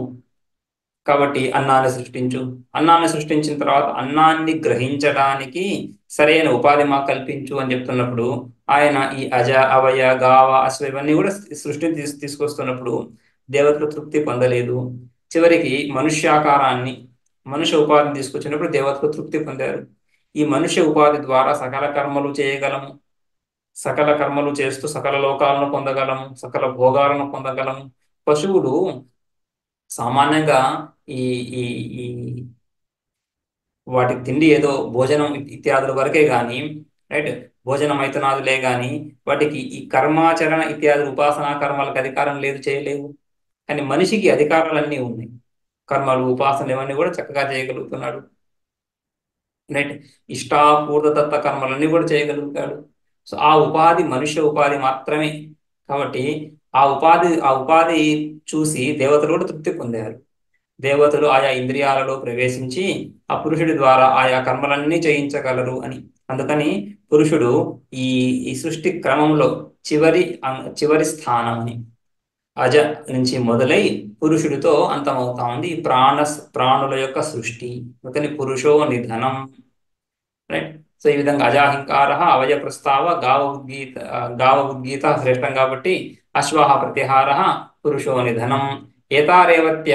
కాబట్టి అన్నాన్ని సృష్టించు. అన్నాన్ని సృష్టించిన తర్వాత అన్నాన్ని గ్రహించడానికి సరైన ఉపాధి మాకు కల్పించు అని చెప్తున్నప్పుడు ఆయన ఈ అజ అవయ గావ అశ్వ ఇవన్నీ కూడా సృష్టిని తీసుకొస్తున్నప్పుడు దేవతలు తృప్తి పొందలేదు. చివరికి మనుష్యాకారాన్ని, మనుష్య ఉపాధిని తీసుకొచ్చినప్పుడు దేవతలు తృప్తి పొందారు. ఈ మనుష్య ఉపాధి ద్వారా సకల కర్మలు చేయగలము, సకల కర్మలు చేస్తూ సకల లోకాలను పొందగలము, సకల భోగాలను పొందగలము. పశువులు సామాన్యంగా ఈ ఈ ఈ వాటి తిండి ఏదో భోజనం ఇత్యాదుల వరకే కానీ, రైట్, భోజనం మైథునాదులే కానీ వాటికి ఈ కర్మాచరణ ఇత్యాదులు ఉపాసనా కర్మలకు అధికారం లేదు, చేయలేవు. కానీ మనిషికి అధికారాలన్నీ ఉన్నాయి. కర్మలు ఉపాసనలు ఇవన్నీ కూడా చక్కగా చేయగలుగుతున్నాడు. రైట్, ఇష్టాపూర్వదత్త కర్మలన్నీ కూడా చేయగలుగుతాడు. సో ఆ ఉపాధి మనుష్య ఉపాధి మాత్రమే కాబట్టి ఆ ఉపాధి చూసి దేవతలు కూడా తృప్తి పొందారు. దేవతలు ఆయా ఇంద్రియాలలో ప్రవేశించి ఆ పురుషుడి ద్వారా ఆయా కర్మలన్నీ చేయించగలరు అని. అందుకని పురుషుడు ఈ ఈ సృష్టి క్రమంలో చివరి స్థానం అని. అజ నుంచి మొదలై పురుషుడితో అంతమవుతా ఉంది ఈ ప్రాణుల యొక్క సృష్టి. అందుకని పురుషో నిధనం. రైట్, సో ఈ విధంగా అజాహింకార అవయ ప్రస్తావ గావ ఉద్గీత శ్రేష్టం కాబట్టి అశ్వాహ ప్రతిహార పురుషో నిధనం. ఏతారేవత్య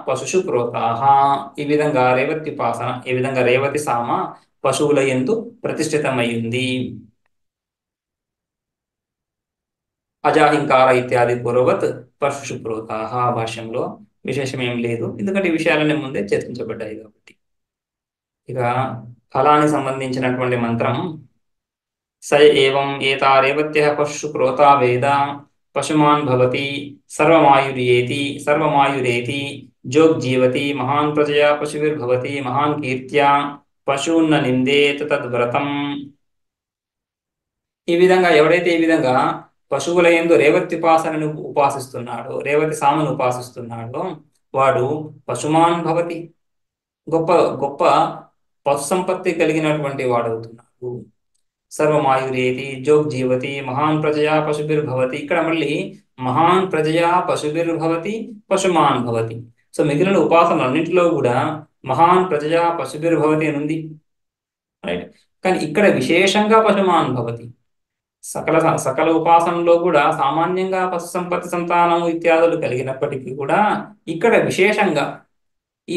పశుషు ప్రోతాహ. ఈ విధంగా రేవత్యుపాసన, ఈ విధంగా రేవతి సామ పశువుల యందు ప్రతిష్ఠితమైంది. అజాహింకార ఇత్యాది పూర్వవత్ పశుషు ప్రోతాహ. భాష్యంలో విశేషం ఏం లేదు, ఎందుకంటే ఈ విషయాలన్నీ ముందే చర్చించబడ్డాయి కాబట్టి. ఇక ఫలానికి సంబంధించినటువంటి మంత్రం స ఏవం ఏతారేవత్యః పశుషు ప్రోతా వేద పశుమాన్ భవతి సర్వమాయురేతి జోగ్జీవతి మహాన్ ప్రజయా పశుభిర్భవతి మహాన్ కీర్త్యా పశూన్న నిందేత్ తద్వ్రతం. ఈ విధంగా ఎవడైతే ఈ విధంగా పశువుల యందు రేవత్యుపాసనను ఉపాసిస్తున్నాడో, రేవతి సామను ఉపాసిస్తున్నాడో వాడు పశుమాన్ భవతి, గొప్ప గొప్ప పశు సంపత్తి కలిగినటువంటి వాడవుతున్నాడు. సర్వమాయురేతి జోగ్జీవతి మహాన్ ప్రజయా పశుభిర్భవతి. ఇక్కడ మళ్ళీ మహాన్ ప్రజయా పశుభిర్భవతి పశుమాన్ భవతి. సో మిగిలిన ఉపాసనలు అన్నింటిలో కూడా మహాన్ ప్రజయా పశుభిర్భవతి అని ఉంది, రైట్. కానీ ఇక్కడ విశేషంగా పశుమాన్ భవతి. సకల సకల ఉపాసనలో కూడా సామాన్యంగా పశు సంపత్తి సంతానము ఇత్యాదులు కలిగినప్పటికీ కూడా ఇక్కడ విశేషంగా ఈ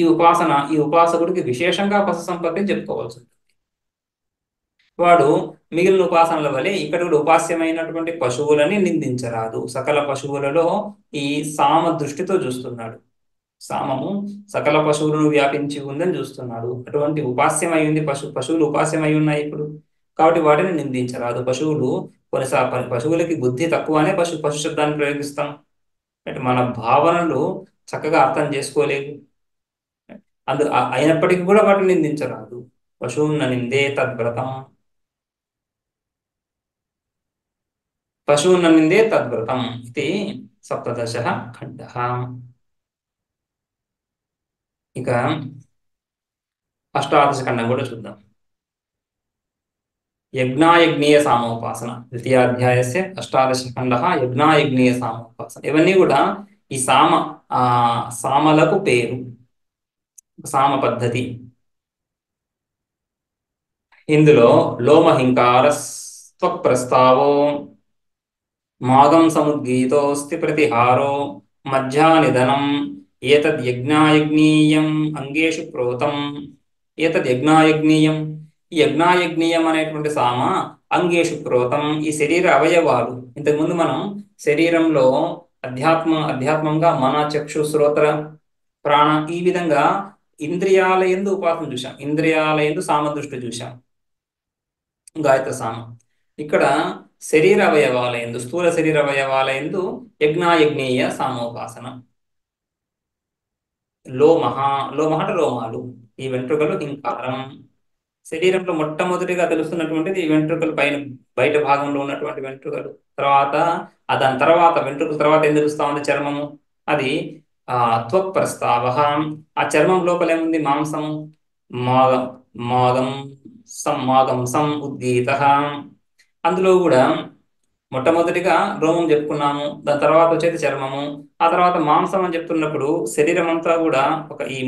ఉపాసకుడికి విశేషంగా పశు సంపత్తిని చెప్పుకోవాల్సి ఉంటుంది. వాడు మిగిలిన ఉపాసనల వలె ఇక్కడ కూడా ఉపాస్యమైనటువంటి పశువులని నిందించరాదు. సకల పశువులలో ఈ సామ దృష్టితో చూస్తున్నాడు. సామము సకల పశువులను వ్యాపించి ఉందని చూస్తున్నాడు. అటువంటి ఉపాస్యమై ఉంది, పశువులు ఉపాస్యమై ఉన్నాయి ఇప్పుడు, కాబట్టి వాటిని నిందించరాదు. పశువులకి బుద్ధి తక్కువనే పశు శబ్దాన్ని ప్రయోగిస్తాం. అంటే మన భావనలు చక్కగా అర్థం చేసుకోలేవు, అయినప్పటికీ కూడా వాటిని నిందించరాదు. పశువున్న నిందే తద్వ్రతం. పశూన్ నిందే తద్వ్రతం ఇది 17 ఖండः. ఇక 18 ఖండం కూడా చూద్దాం. యజ్ఞాయజ్ఞీయ సామోపాసన ద్వితీయాధ్యాయస్య 18 ఖండः యజ్ఞాయజ్ఞీయ సామోపాసన. ఇవన్నీ కూడా ఈ సామలకు పేరు, సామ పద్ధతి. ఇందులో లోమహింకార స్వప్రస్తావో మాగం సముద్గీతోస్తి ప్రతిహారో మధ్యానిధనం ఏతద్యజ్ఞాయజ్ఞీయం అంగేషు ప్రోతం. ఏతద్యజ్ఞాయజ్ఞీయం, ఈ యజ్ఞాయజ్ఞీయం అనేటువంటి సామ అంగేషు ప్రోతం, ఈ శరీర అవయవాలు. ఇంతకుముందు మనం శరీరంలో అధ్యాత్మంగా మన చక్షు శ్రోత్ర ప్రాణ ఈ విధంగా ఇంద్రియాల యందు ఉపాసన చూశాం, ఇంద్రియాల యందు సామదృష్టి చూశాం, గాయత్ర సామ. ఇక్కడ శరీర అవయవాల యందు, స్థూల శరీర అవయవాల యందు యజ్ఞాయజ్ఞేయ సామోపాసన. లోమహ, లోమహ అంటే రోమాలు, ఈ వెంట్రుకలు హింకారం. శరీరంలో మొట్టమొదటిగా తెలుస్తున్నటువంటిది ఈ వెంట్రుకలు, పైన బయట భాగంలో ఉన్నటువంటి వెంట్రుకలు. తర్వాత దాని తర్వాత వెంట్రుకల తర్వాత ఏం తెలుస్తా ఉంది? చర్మము. అది త్వక్ ప్రస్తావ. ఆ చర్మం లోపల ఏముంది? మాంసము. మాగం మాగం మాగం సం ఉద్గీత. అందులో కూడా మొట్టమొదటిగా రోమం చెప్పుకున్నాము, దాని తర్వాత వచ్చేది చర్మము, ఆ తర్వాత మాంసం అని చెప్తున్నప్పుడు శరీరం అంతా కూడా ఒక ఈ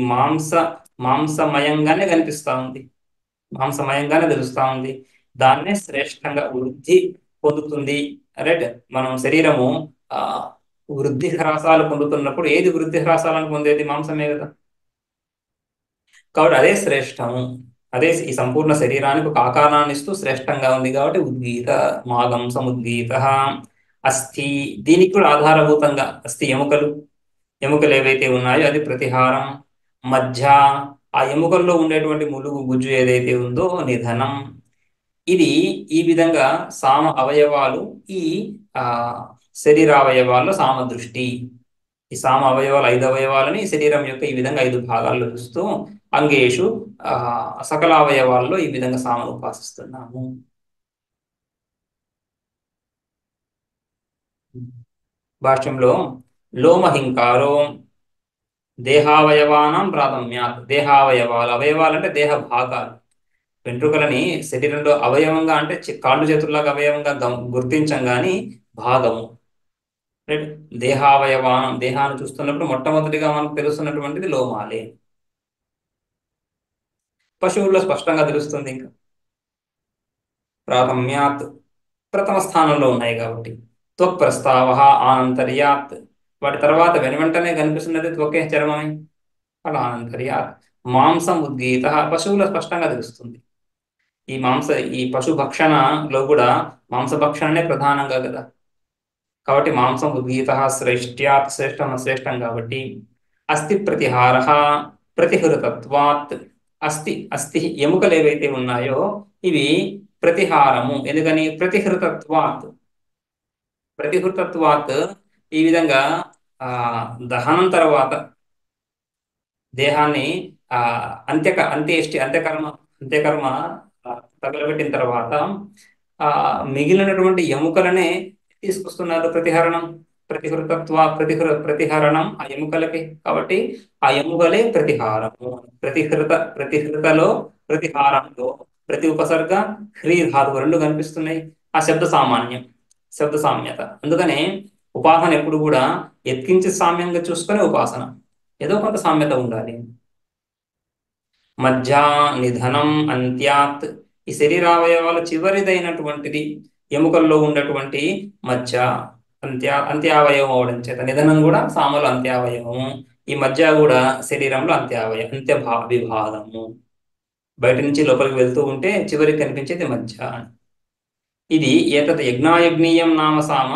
మాంసమయంగానే కనిపిస్తా ఉంది, మాంసమయంగానే తెలుస్తా ఉంది. దాన్నే శ్రేష్టంగా వృద్ధి పొందుతుంది. రైట్. మనం శరీరము ఆ వృద్ధి హ్రాసాలు పొందుతున్నప్పుడు ఏది వృద్ధి హ్రాసాలను పొందేది? మాంసమే కదా. కాబట్టి అదే శ్రేష్టము, అదే ఈ సంపూర్ణ శరీరానికి ఒక ఆకారాన్ని ఇస్తూ శ్రేష్టంగా ఉంది. కాబట్టి ఉద్గీత, మాగం సముద్గీత. అస్థి, దీనికి కూడా ఆధారభూతంగా అస్థి ఎముకలు, ఎముకలు ఏవైతే ఉన్నాయో అది ప్రతిహారం. మధ్య, ఆ ఎముకల్లో ఉండేటువంటి ములుగు గుజ్జు ఏదైతే ఉందో నిధనం. ఇది ఈ విధంగా సామ అవయవాలు, ఈ ఆ శరీరావయవాల్లో సామదృష్టి. ఈ సామ అవయవాలు 5 అవయవాలని శరీరం యొక్క ఈ విధంగా 5 భాగాల్లో చూస్తూ అంగేషు సకల అవయవాల్లో ఈ విధంగా సామను ఉపాసిస్తున్నాము. భాష్యంలో లోమహింకారో దేహావయవానం ప్రాథమ్యాత్. దేహావయవాలు, అవయవాలు అంటే దేహ భాగాలు. వెంట్రుకలని శరీరంలో అవయవంగా అంటే కాళ్ళు చేతుల్లాగా అవయవంగా గుర్తించం గాని భాగము. రైట్. దేహావయవానం, దేహాన్ని చూస్తున్నప్పుడు మొట్టమొదటిగా మనకు తెలుస్తున్నటువంటిది లోమాలే. పశువుల్లో స్పష్టంగా తెలుస్తుంది. ఇంకా ప్రాథమ్యాత్, ప్రథమ స్థానంలో ఉన్నాయి కాబట్టి. త్వక్ ప్రస్తావ ఆనంతర్యాత్, వాటి తర్వాత వెనువెంటనే కనిపిస్తున్నది త్వకే, చర్మమే. అలా ఆనంతర్యాత్. మాంసం ఉద్గీత, పశువులో స్పష్టంగా తెలుస్తుంది. ఈ పశు భక్షణలో కూడా మాంసభక్షణనే ప్రధానంగా కదా. కాబట్టి మాంసం ఉద్గీత శ్రేష్ట్యాత్, శ్రేష్టం కాబట్టి. అస్థి ప్రతిహార ప్రతిహృతత్వాత్. అస్థి ఎముకలు ఏవైతే ఉన్నాయో ఇవి ప్రతిహారము. ఎందుకని? ప్రతిహృతత్వాత్ ఈ విధంగా దహనం తర్వాత దేహాన్ని ఆ అంత్యకర్మ తగలబెట్టిన తర్వాత మిగిలినటువంటి ఎముకలనే తీసుకొస్తున్నారు ప్రతిహరణం ఆ ఎముకలకి. కాబట్టి ఆ ఎముకలే ప్రతిహారము. ప్రతిహృతలో ప్రతిహారంలో ప్రతి ఉపసర్గ హ్రీ ధాతువు రెండు కనిపిస్తున్నాయి. ఆ శబ్ద సామ్యత. అందుకనే ఉపాసన ఎప్పుడు కూడా ఎత్కించి సామ్యంగా చూసుకొని ఉపాసన, ఏదో కొంత సామ్యత ఉండాలి. మధ్య నిధనం అంత్యాత్, ఈ శరీరావయవాలు చివరిదైనటువంటిది ఎముకల్లో ఉన్నటువంటి మధ్య అంత్యావయవం అవడం చేత నిధనం కూడా సామలు అంత్యావయవము. ఈ మధ్య కూడా శరీరంలో విభాగము. బయట నుంచి లోపలికి వెళ్తూ ఉంటే చివరికి కనిపించేది మధ్య. ఇది ఏతత్ యజ్ఞాయజ్ఞీయం నామ సామ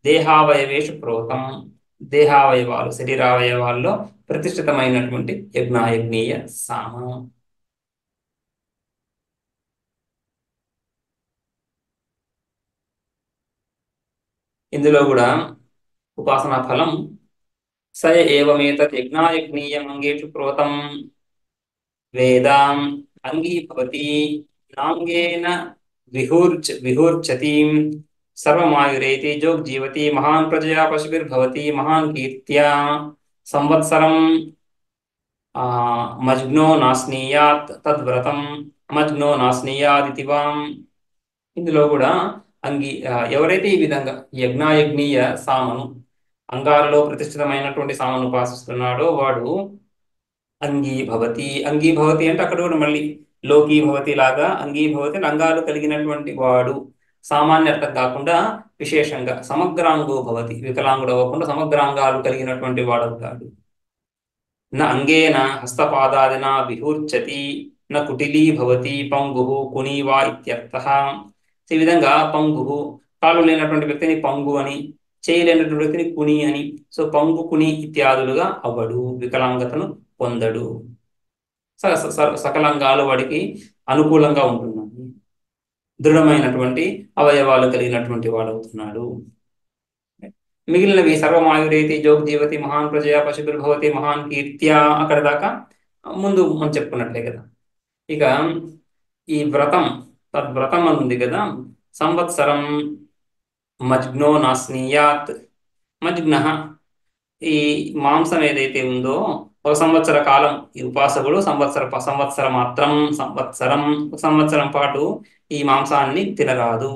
దేహావయవేషు ప్రోతం. దేహావయవాలు, శరీరావయవాల్లో ప్రతిష్ఠితమైనటువంటి యజ్ఞాయజ్ఞీయ సామ. ఇందులో కూడా ఉపాసనా ఫలం స ఏవమేతత్ యజ్ఞాయజ్ఞీయం అంగేషు ప్రోతం వేదాం అంగీభవతి నాంగేన విహూర్చతి సర్వమాయురేతి జోగ్జీవతి మహాన్ ప్రజయా పశుభిర్భవతి మహాన్ కీర్త్యా సంవత్సరం మజ్ఞో నాస్నీయాత్ తద్వ్రతం మజ్ఞో నాస్నీయాదితి వాం. ఇందులో కూడా ఎవరైతే ఈ విధంగా యజ్ఞాయజ్ఞీయ సామను అంగాలలో ప్రతిష్ఠితమైనటువంటి సామను ఉపాసిస్తున్నాడో వాడు అంగీభవతి. అంగీభవతి అంటే అక్కడ కూడా మళ్ళీ లోకీభవతి లాగా అంగీభవతి అంగాలు కలిగినటువంటి వాడు, సామాన్య అర్థం కాకుండా విశేషంగా సమగ్రాంగో భవతి, వికలాంగుడు అవ్వకుండా సమగ్రాంగాలు కలిగినటువంటి వాడవుతాడు. న అంగేన హస్తపాదాదినా విహూర్చతి న కుటిలీ భవతి పంగు కుని వా ఇత్యర్థః. ఈ విధంగా పంగు, కాళ్ళు లేనటువంటి వ్యక్తిని పంగు అని, చేయలేనటువంటి వ్యక్తిని కుని అని. సో పంగు కుని ఇత్యాదులుగా అవ్వడు, వికలాంగతను పొందడు. సకలంగాలు వాడికి అనుకూలంగా ఉంటున్నాయి, దృఢమైనటువంటి అవయవాలు కలిగినటువంటి వాడవుతున్నాడు. మిగిలినవి సర్వమాయురేతి జోగ్జీవతి మహాన్ ప్రజయా పశుభిర్భవతి మహాన్ కీర్త్యా అక్కడ దాకా ముందు మనం చెప్పుకున్నట్లే కదా. ఇక ఈ వ్రతం, తద్వ్రతం అని ఉంది కదా, సంవత్సరం మజ్ఞో నాస్నీయాత్. మజ్ఞ ఈ మాంసం ఏదైతే ఉందో ఒక సంవత్సర కాలం ఈ ఉపాసకుడు సంవత్సరం మాత్రం సంవత్సరం పాటు ఈ మాంసాన్ని తినరాదు.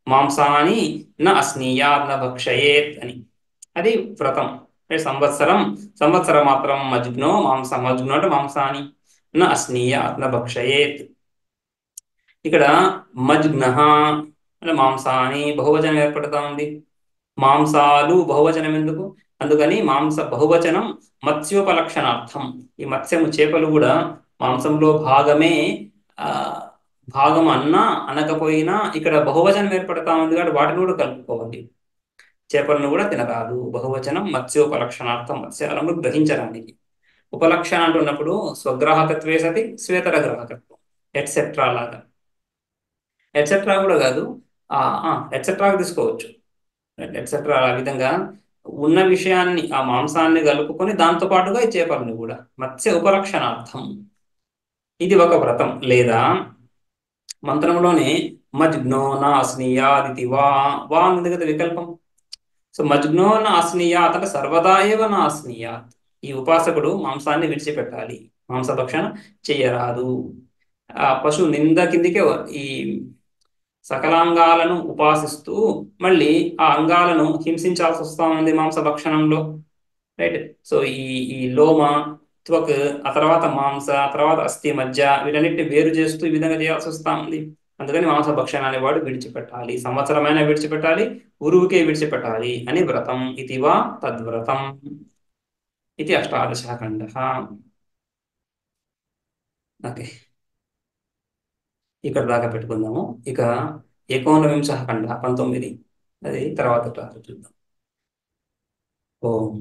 మాంసాన్ని న అస్నీయాత్ న భక్షయేత్ అని, అది వ్రతం. సంవత్సరం మాత్రం మజ్ఞో మజ్ఞో అంటే మాంసాన్ని, న అస్నీయాత్ న భక్షయేత్. ఇక్కడ మజ్ఞ అంటే మాంసాన్ని బహువచనం ఏర్పడుతా ఉంది. మాంసాలు బహువచనం ఎందుకు? అందుకని మాంస బహువచనం మత్స్యోపలక్షణార్థం. ఈ మత్స్యము చేపలు కూడా మాంసంలో భాగమే. భాగం అన్నా అనకపోయినా ఇక్కడ బహువచనం ఏర్పడతా ఉంది కాబట్టి వాటిని కూడా కలుపుకోవాలి. చేపలను కూడా తినరాదు. బహువచనం మత్స్యోపలక్షణార్థం, మత్స్యాలను గ్రహించడానికి. ఉపలక్షణ అంటున్నప్పుడు స్వగ్రాహకత్వే సతి శ్వేతర గ్రాహకత్వం ఎట్సెట్రా లాగా. ఎట్సెట్రా కూడా కాదు, ఎట్సెట్రా తీసుకోవచ్చు. ఎట్సెట్రా ఆ విధంగా ఉన్న విషయాన్ని, ఆ మాంసాన్ని కలుపుకొని దాంతో పాటుగా ఈ చేపలను కూడా మత్స్య ఉపలక్షణార్థం. ఇది ఒక వ్రతం. లేదా మంత్రంలోనే మజ్ఞో నాస్నీయాదితి వా వా ఉంది కదా వికల్పం. సో మజ్ఞో నాస్నీయాత్ అంటే సర్వదా ఏవ నాస్నీయాత్. ఈ ఉపాసకుడు మాంసాన్ని విడిచిపెట్టాలి, మాంసభక్షణ చెయ్యరాదు. పశు నింద కిందికే ఈ సకలాంగాలను ఉపాసిస్తూ మళ్ళీ ఆ అంగాలను హింసించాల్సి వస్తూ ఉంది మాంసభక్షణంలో, రైట్. సో ఈ లోమ, త్వక్, ఆ తర్వాత మాంస, ఆ తర్వాత అస్థి, మజ్జ, వీటన్నిటిని వేరు చేస్తూ ఈ విధంగా చేయాల్సి వస్తూ ఉంది. అందుకని మాంసభక్షణ అనేవాడు విడిచిపెట్టాలి, సంవత్సరమైనా విడిచిపెట్టాలి, గురువుకే విడిచిపెట్టాలి అని వ్రతం. ఇది వా తద్వ్రతం ఇది అష్టాదశ ఖండ. ఓకే, ఇక్కడ దాకా పెట్టుకుందాము. ఇక 19 ఖండ 19, అది తర్వాత క్లాస్ చూద్దాం. ఓం